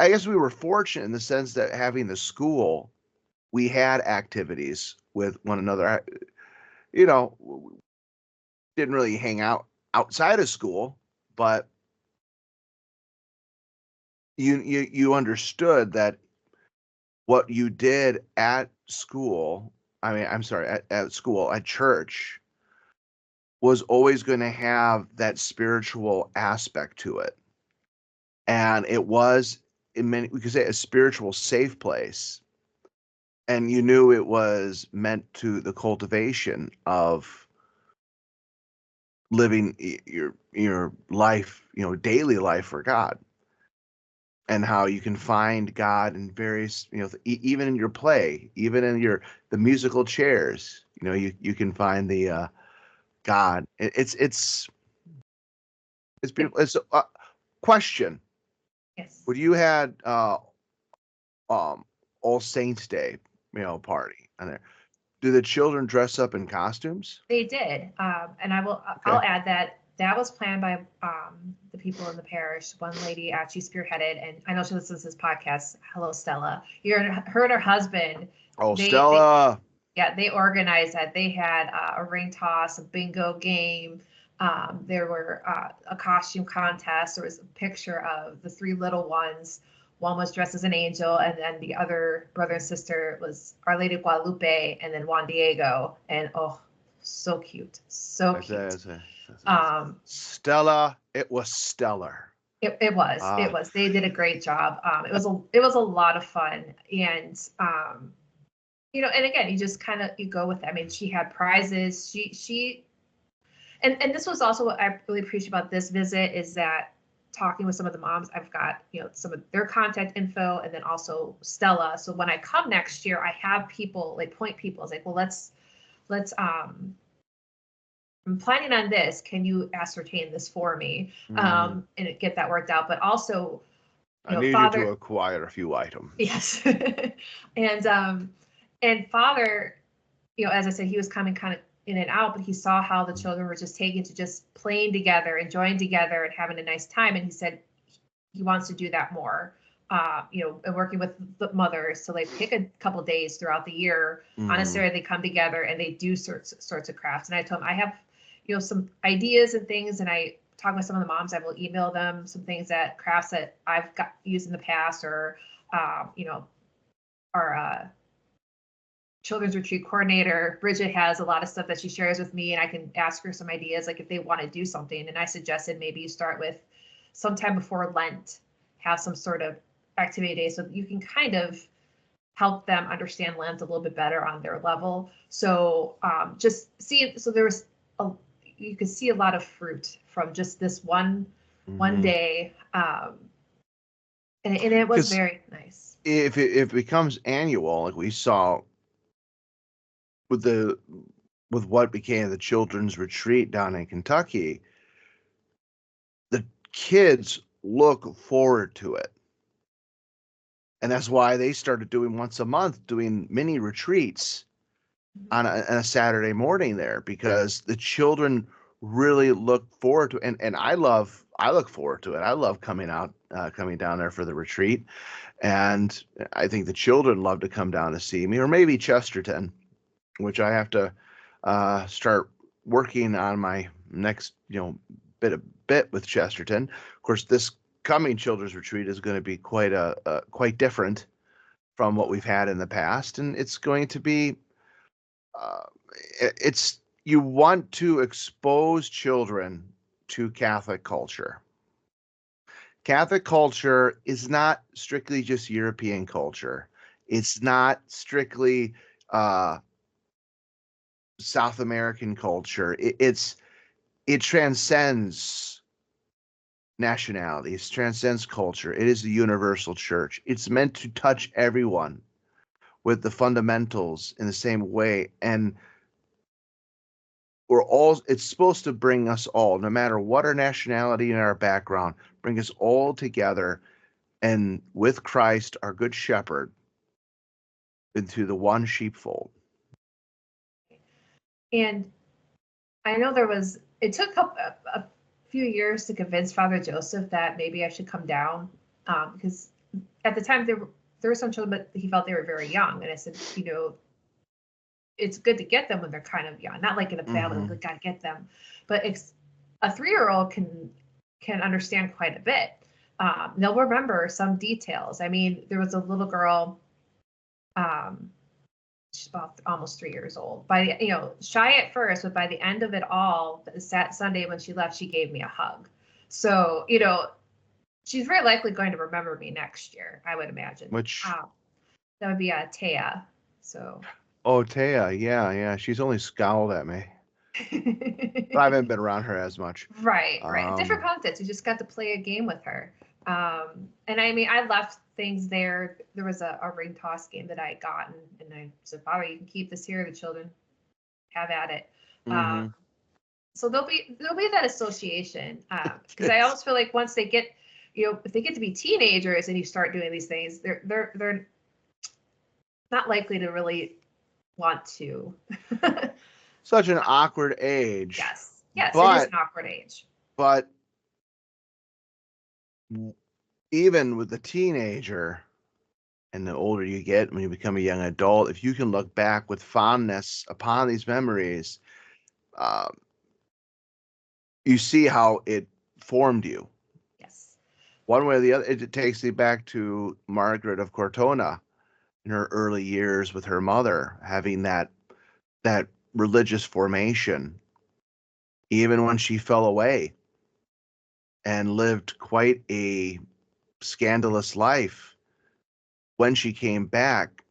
C: guess we were fortunate in the sense that having the school, we had activities with one another. Didn't really hang out outside of school, but you understood that what you did at school, at church, was always going to have that spiritual aspect to it. And it was, we could say, a spiritual safe place. And you knew it was meant to the cultivation of living your life, daily life for God. And how you can find God in various, even in your play, even in the musical chairs, you can find the God. It's beautiful. It's a question.
B: Yes.
C: When you had All Saints Day, party on there, do the children dress up in costumes?
B: They did, and I'll add that was planned by the people in the parish. One lady actually spearheaded, and I know she listens to this podcast. Hello, Stella. Her and her husband.
C: Oh, Stella.
B: They organized that. They had a ring toss, a bingo game. There were a costume contest. There was a picture of the 3 little ones. One was dressed as an angel, and then the other brother and sister was Our Lady of Guadalupe, and then Juan Diego. And so cute, so cute.
C: Stella, it was stellar.
B: It was. They did a great job. It was a lot of fun, and and again, you just kind of go with it. I mean, she had prizes. And this was also what I really appreciate about this visit is that talking with some of the moms, I've got some of their contact info, and then also Stella. So when I come next year, I have people point people. It's like, well, let's I'm planning on this. Can you ascertain this for me and get that worked out? But also,
C: I need you to acquire a few items.
B: Yes, and Father, as I said, he was coming kind of in and out, but he saw how the children were just taking to just playing together, enjoying together, and having a nice time. And he said he wants to do that more. And working with the mothers to like pick a couple days throughout the year.
C: Mhm.
B: On a Saturday, they come together and they do sorts of crafts. And I told him I have, some ideas and things, and I talk with some of the moms. I will email them some things that crafts that I've got used in the past, or our children's retreat coordinator, Bridget, has a lot of stuff that she shares with me, and I can ask her some ideas, like if they want to do something. And I suggested maybe you start with sometime before Lent, have some sort of activity day so you can kind of help them understand Lent a little bit better on their level. So there was you could see a lot of fruit from just this one day, and it was very nice.
C: If it becomes annual, like we saw with what became the children's retreat down in Kentucky, the kids look forward to it. And that's why they started doing once a month, doing mini retreats on a Saturday morning there, because the children really look forward to it. And I look forward to it. I love coming down there for the retreat. And I think the children love to come down to see me, or maybe Chesterton, which I have to start working on my next, bit with Chesterton. Of course, this coming children's retreat is going to be quite different from what we've had in the past, and it's going to be you want to expose children to Catholic culture. Catholic culture is not strictly just European culture. It's not strictly South American culture. It transcends nationalities, transcends culture. It is the universal church. It's meant to touch everyone with the fundamentals in the same way. And it's supposed to bring us all, no matter what our nationality and our background, bring us all together, and with Christ, our good shepherd, into the one sheepfold.
B: And I know it took a few years to convince Father Joseph that maybe I should come down, because at the time there were some children, but he felt they were very young. And I said, it's good to get them when they're kind of young, not like in a family, we got to get them. But a 3-year-old can understand quite a bit. They'll remember some details. I mean, there was a little girl, she's about almost 3 years old. Shy at first, but by the end of it all, that Sunday when she left, she gave me a hug. So, she's very likely going to remember me next year, I would imagine.
C: Which
B: that would be Taya. So.
C: Oh, Taya, yeah. She's only scowled at me. But I haven't been around her as much.
B: Right. Different context. You just got to play a game with her. And I mean, I left things there. There was a ring toss game that I had gotten, and I said, Father, you can keep this here. The children have at it. So there'll be that association. Because I almost feel like once they get, if they get to be teenagers and you start doing these things, they're not likely to really want to.
C: Such an awkward age.
B: Yes, it is an awkward age.
C: But even with the teenager, and the older you get, when you become a young adult, if you can look back with fondness upon these memories, you see how it formed you.
B: Yes.
C: One way or the other, it takes you back to Margaret of Cortona in her early years with her mother, having that religious formation, even when she fell away and lived quite a scandalous life. When she came back,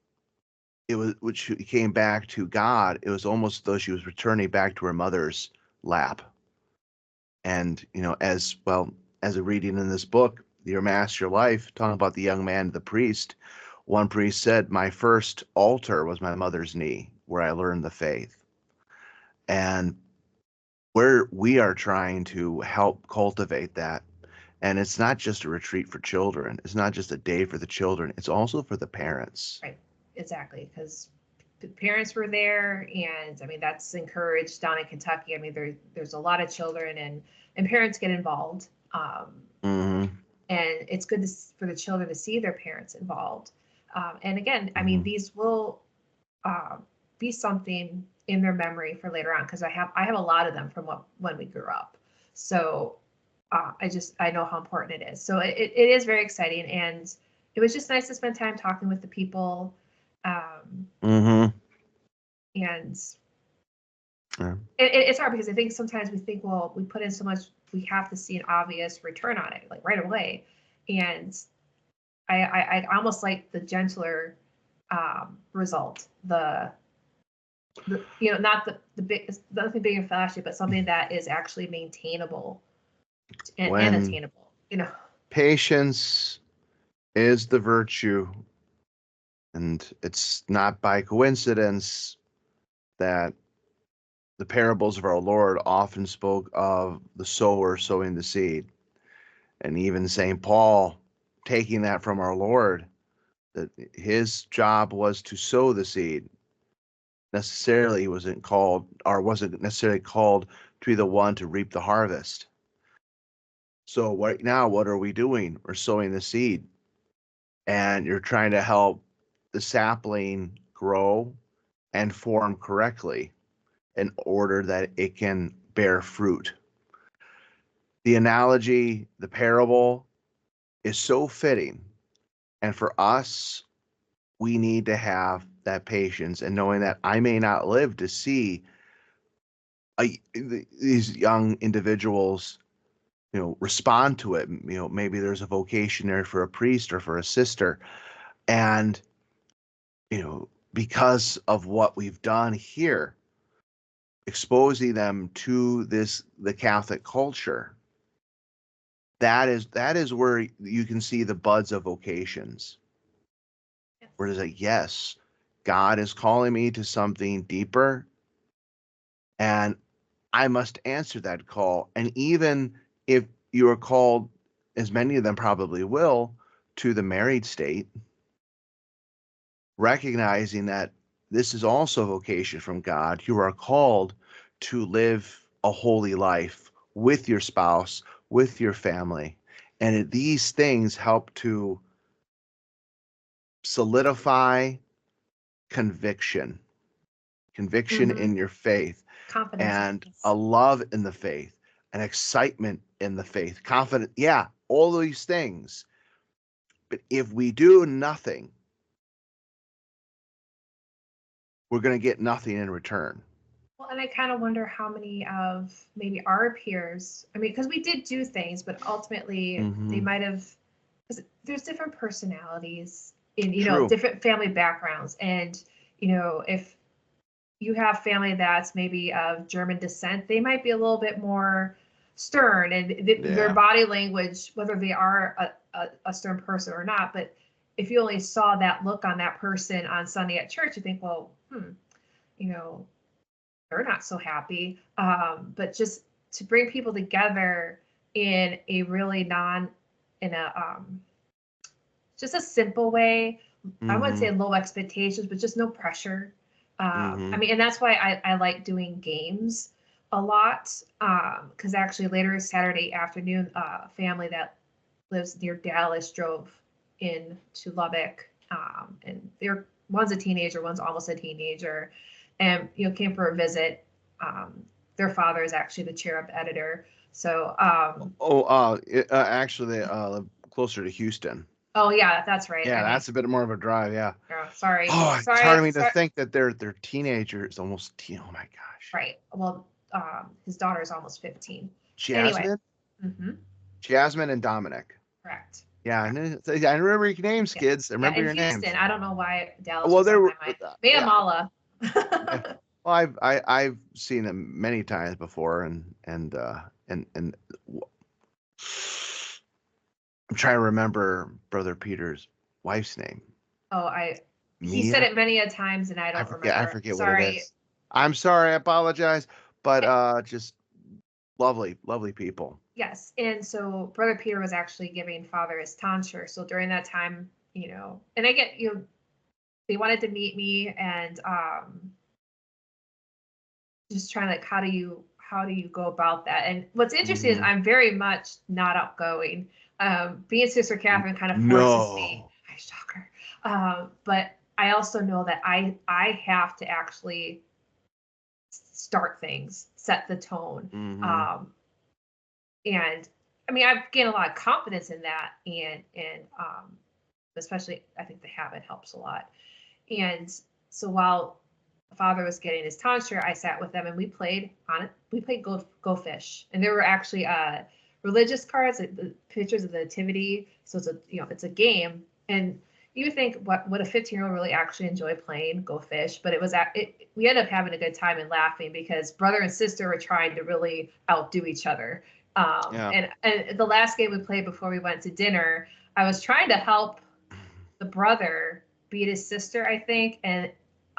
C: when she came back to God, it was almost as though she was returning back to her mother's lap. And, as a reading in this book, Your Master Life, talking about the young man, the priest, one priest said, my first altar was my mother's knee, where I learned the faith. And we are trying to help cultivate that. And it's not just a retreat for children. It's not just a day for the children. It's also for the parents.
B: Right. Exactly. Because the parents were there, and I mean that's encouraged down in Kentucky. I mean there's a lot of children, and parents get involved,
C: Mm-hmm.
B: and it's good for the children to see their parents involved. And again, I mean
C: Mm-hmm.
B: these will be something in their memory for later on, because I have a lot of them from when we grew up. So I know how important it is. So it is very exciting, and it was just nice to spend time talking with the people.
C: Mm-hmm.
B: And
C: Yeah.
B: it's hard because I think sometimes we think, well, we put in so much, we have to see an obvious return on it, like right away. And I almost like the gentler result, the not the big, nothing big and flashy, but something that is actually maintainable and
C: When
B: attainable.
C: patience is the virtue, and it's not by coincidence that the parables of our Lord often spoke of the sower sowing the seed. And even St. Paul, taking that from our Lord, that his job was to sow the seed. Necessarily, he wasn't necessarily called to be the one to reap the harvest. So right now, what are we doing? We're sowing the seed, and you're trying to help the sapling grow and form correctly in order that it can bear fruit. The analogy, the parable, is so fitting. And for us, we need to have that patience and knowing that I may not live to see these young individuals, respond to it. Maybe there's a vocation there for a priest or for a sister. And, because of what we've done here, exposing them to the Catholic culture, that is where you can see the buds of vocations.
B: Yes.
C: Where it's like, yes, God is calling me to something deeper, and I must answer that call. And even if you are called, as many of them probably will, to the married state, recognizing that this is also a vocation from God, you are called to live a holy life with your spouse, with your family. And these things help to solidify conviction in your faith,
B: Confidence.
C: and
B: Yes.
C: a love in the faith, an excitement in the faith, confident. Yeah, all these things. But if we do nothing, we're going to get nothing in return.
B: Well, and I kind of wonder how many of maybe our peers, I mean, because we did do things, but ultimately they
C: Mm-hmm.
B: might have, because there's different personalities in,
C: True.
B: different family backgrounds. And, if you have family that's maybe of German descent, they might be a little bit more stern, and their
C: Yeah.
B: body language, whether they are a stern person or not. But if you only saw that look on that person on Sunday at church, you think, well, you know, they're not so happy. But just to bring people together in a really in a just a simple way. I wouldn't
C: Mm-hmm.
B: say low expectations, but just no pressure.
C: Mm-hmm.
B: I mean, and that's why I like doing games a lot. Because actually later Saturday afternoon, a family that lives near Dallas drove in to Lubbock, and one's a teenager, one's almost a teenager, and came for a visit. Their father is actually the cherub editor. So
C: Actually, closer to Houston.
B: oh yeah, that's right.
C: Yeah,
B: I mean,
C: that's a bit more of a drive. Yeah.
B: oh, sorry,
C: Oh, it's hard
B: sorry,
C: of me to
B: sorry.
C: think that they're teenagers, almost teen. Oh my gosh.
B: Right. Well, his daughter is almost 15. Anyway.
C: Jasmine,
B: Mm-hmm.
C: Jasmine, and Dominic.
B: Correct.
C: Yeah,
B: Correct.
C: I remember your names,
B: Yeah.
C: kids. I
B: Yeah.
C: remember
B: In
C: your names.
B: Houston, I don't know why Dallas
C: Well,
B: was
C: there
B: on
C: were,
B: my mind. Mayamala.
C: yeah. Well, I've seen them many times before, and I'm trying to remember Brother Peter's wife's name.
B: Oh, he said
C: Mia?
B: it many a times and I
C: I
B: don't
C: forget. I
B: remember.
C: forget what it
B: Sorry.
C: is. I'm sorry. I apologize. But just lovely, lovely people.
B: Yes. And so Brother Peter was actually giving Father his tonsure. So during that time, and I get, they wanted to meet me, and just trying like how do you go about that? And what's interesting is
C: Mhm.
B: I'm very much not outgoing. Being Sister Catherine kind of forces me.
C: No.
B: I shock her. But I also know that I have to actually start things, set the tone.
C: Mhm.
B: And I mean, I've gained a lot of confidence in that, and especially I think the habit helps a lot. And so while father was getting his tonsure, I sat with them and we played on it. We played go fish, and there were actually religious cards, like the pictures of the nativity. So it's a it's a game, and you would think what a 15-year-old really actually enjoy playing go fish, but it was we ended up having a good time and laughing because brother and sister were trying to really outdo each other.
C: Yeah.
B: And the last game we played before we went to dinner, I was trying to help the brother beat his sister, I think, and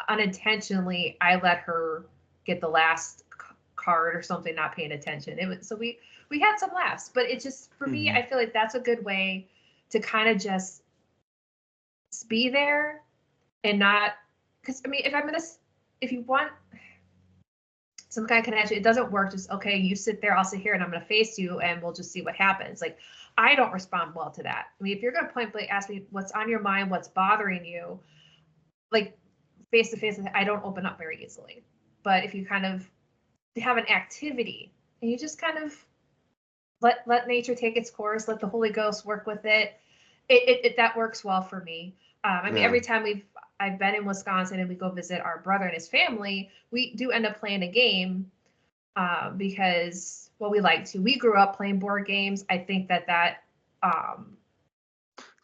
B: unintentionally I let her get the last card or something, not paying attention. It was so we had some laughs, but it just for me,
C: Mhm.
B: I feel like that's a good way to kind of just be there and not because I mean if you want some kind of connection, it doesn't work just okay, you sit there, I'll sit here and I'm gonna face you and we'll just see what happens. Like I don't respond well to that. I mean, if you're gonna point blank ask me what's on your mind, what's bothering you, like face to face, I don't open up very easily. But if you kind of have an activity and you just kind of let nature take its course, let the Holy Ghost work with it, it that works well for me. I mean,
C: Yeah.
B: every time I've been in Wisconsin and we go visit our brother and his family, we do end up playing a game because well, we like to. We grew up playing board games. I think that um,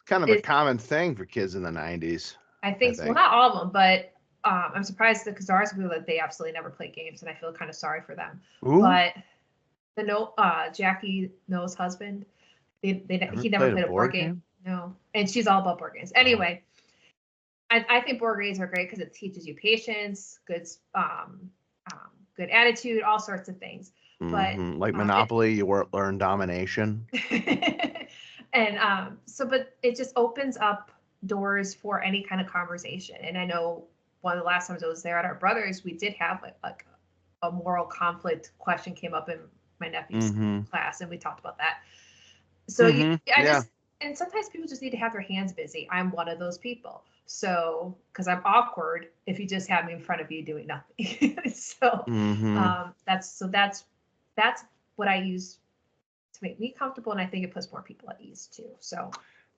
C: Kind of a
B: is
C: common thing for kids in the 90s,
B: I
C: I
B: think well,
C: think.
B: not all of them, but I'm surprised because ours people that they absolutely never play games, and I feel kind of sorry for them.
C: Ooh,
B: But the no Jackie No's husband,
C: ever
B: he never
C: played a
B: played a board
C: board
B: game.
C: game?
B: No, and she's all about board games.
C: Oh.
B: Anyway, I think board games are great because it teaches you patience, um, good attitude, all sorts of things. But
C: Mhm. Like
B: it
C: Monopoly, you learn domination.
B: and so but it just opens up doors for any kind of conversation. And I know one of the last times I was there at our brothers, we did have like a moral conflict question came up in my nephew's
C: Mhm.
B: class, and we talked about that. So
C: Mhm.
B: I
C: Yeah.
B: just and sometimes people just need to have their hands busy. I'm one of those people. So because I'm awkward if you just have me in front of you doing nothing. So
C: Mhm.
B: that's what I use to make me comfortable, and I think it puts more people at ease too. So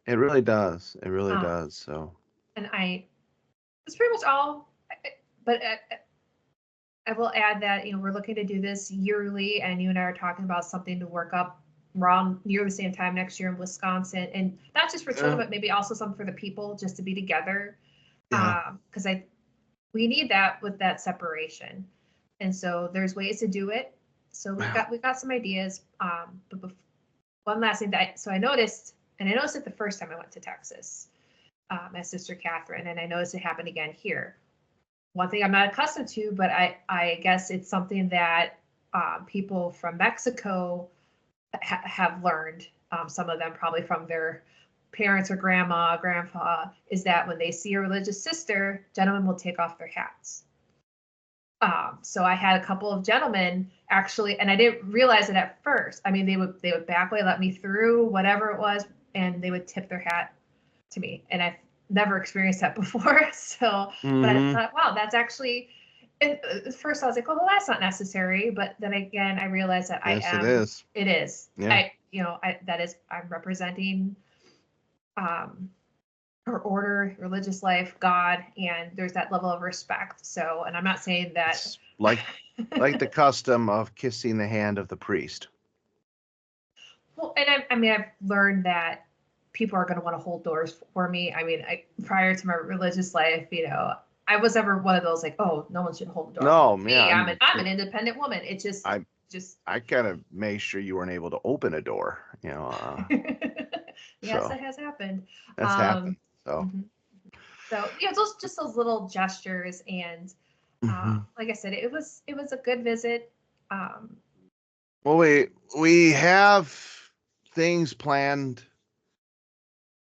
C: It really does. It really
B: um,
C: does. So,
B: and that's pretty much all. But I will add that we're looking to do this yearly, and you and I are talking about something to work up around near the same time next year in Wisconsin, and not just for children,
C: yeah.
B: but maybe also something for the people just to be together,
C: Yeah.
B: because we need that with that separation, and so there's ways to do it. So we got some ideas, but one last thing so I noticed, and I noticed it the first time I went to Texas, my sister Catherine, and I noticed it happened again here. One thing I'm not accustomed to, but I guess it's something that people from Mexico have learned. Some of them probably from their parents or grandma, grandpa, is that when they see a religious sister, gentlemen will take off their hats. So I had a couple of gentlemen actually, and I didn't realize it at first. I mean, they would back away, let me through, whatever it was, and they would tip their hat to me, and I've never experienced that before. So, but I
C: Mhm.
B: thought, wow, that's actually. And at first, I was like, well, that's not necessary. But then again, I realized that I
C: Yes, it
B: am.
C: is.
B: It is.
C: Yeah.
B: That is. I'm representing um, her order, religious life, God, and there's that level of respect. So, and I'm not saying that.
C: It's like the custom of kissing the hand of the priest.
B: Well, and I mean, I've learned that people are going to want to hold doors for me. I mean, prior to my religious life, I was never one of those like, oh, no one should hold the door
C: No,
B: for
C: yeah,
B: me. I'm an independent woman. It
C: I
B: just
C: I kind of made sure you weren't able to open a door,
B: yes,
C: so
B: that has happened.
C: that's
B: Um,
C: happened. So,
B: mhm. So those little gestures, and
C: mhm.
B: like I said, it was a good visit. Um,
C: Well, we have things planned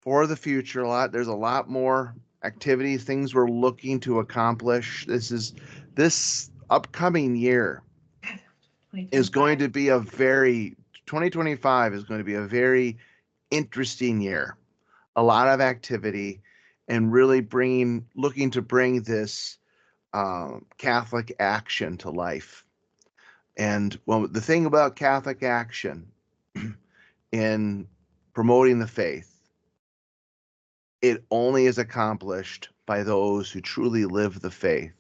C: for the future a lot. There's a lot more activities, things we're looking to accomplish. This upcoming year is going to be 2025 is going to be a very interesting year. A lot of activity, and really looking to bring this Catholic action to life. And well, the thing about Catholic action in promoting the faith, it only is accomplished by those who truly live the faith.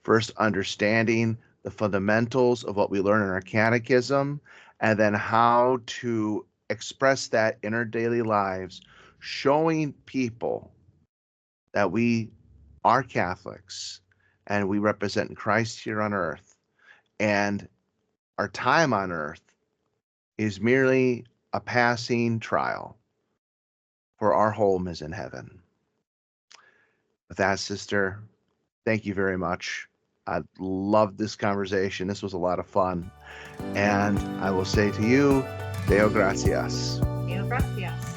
C: First, understanding the fundamentals of what we learn in our catechism, and then how to express that in our daily lives, showing people that we are Catholics and we represent Christ here on earth, and our time on earth is merely a passing trial, for our home is in heaven. With that, sister, thank you very much. I loved this conversation. This was a lot of fun. And I will say to you, Deo gratias.
B: Deo gratias.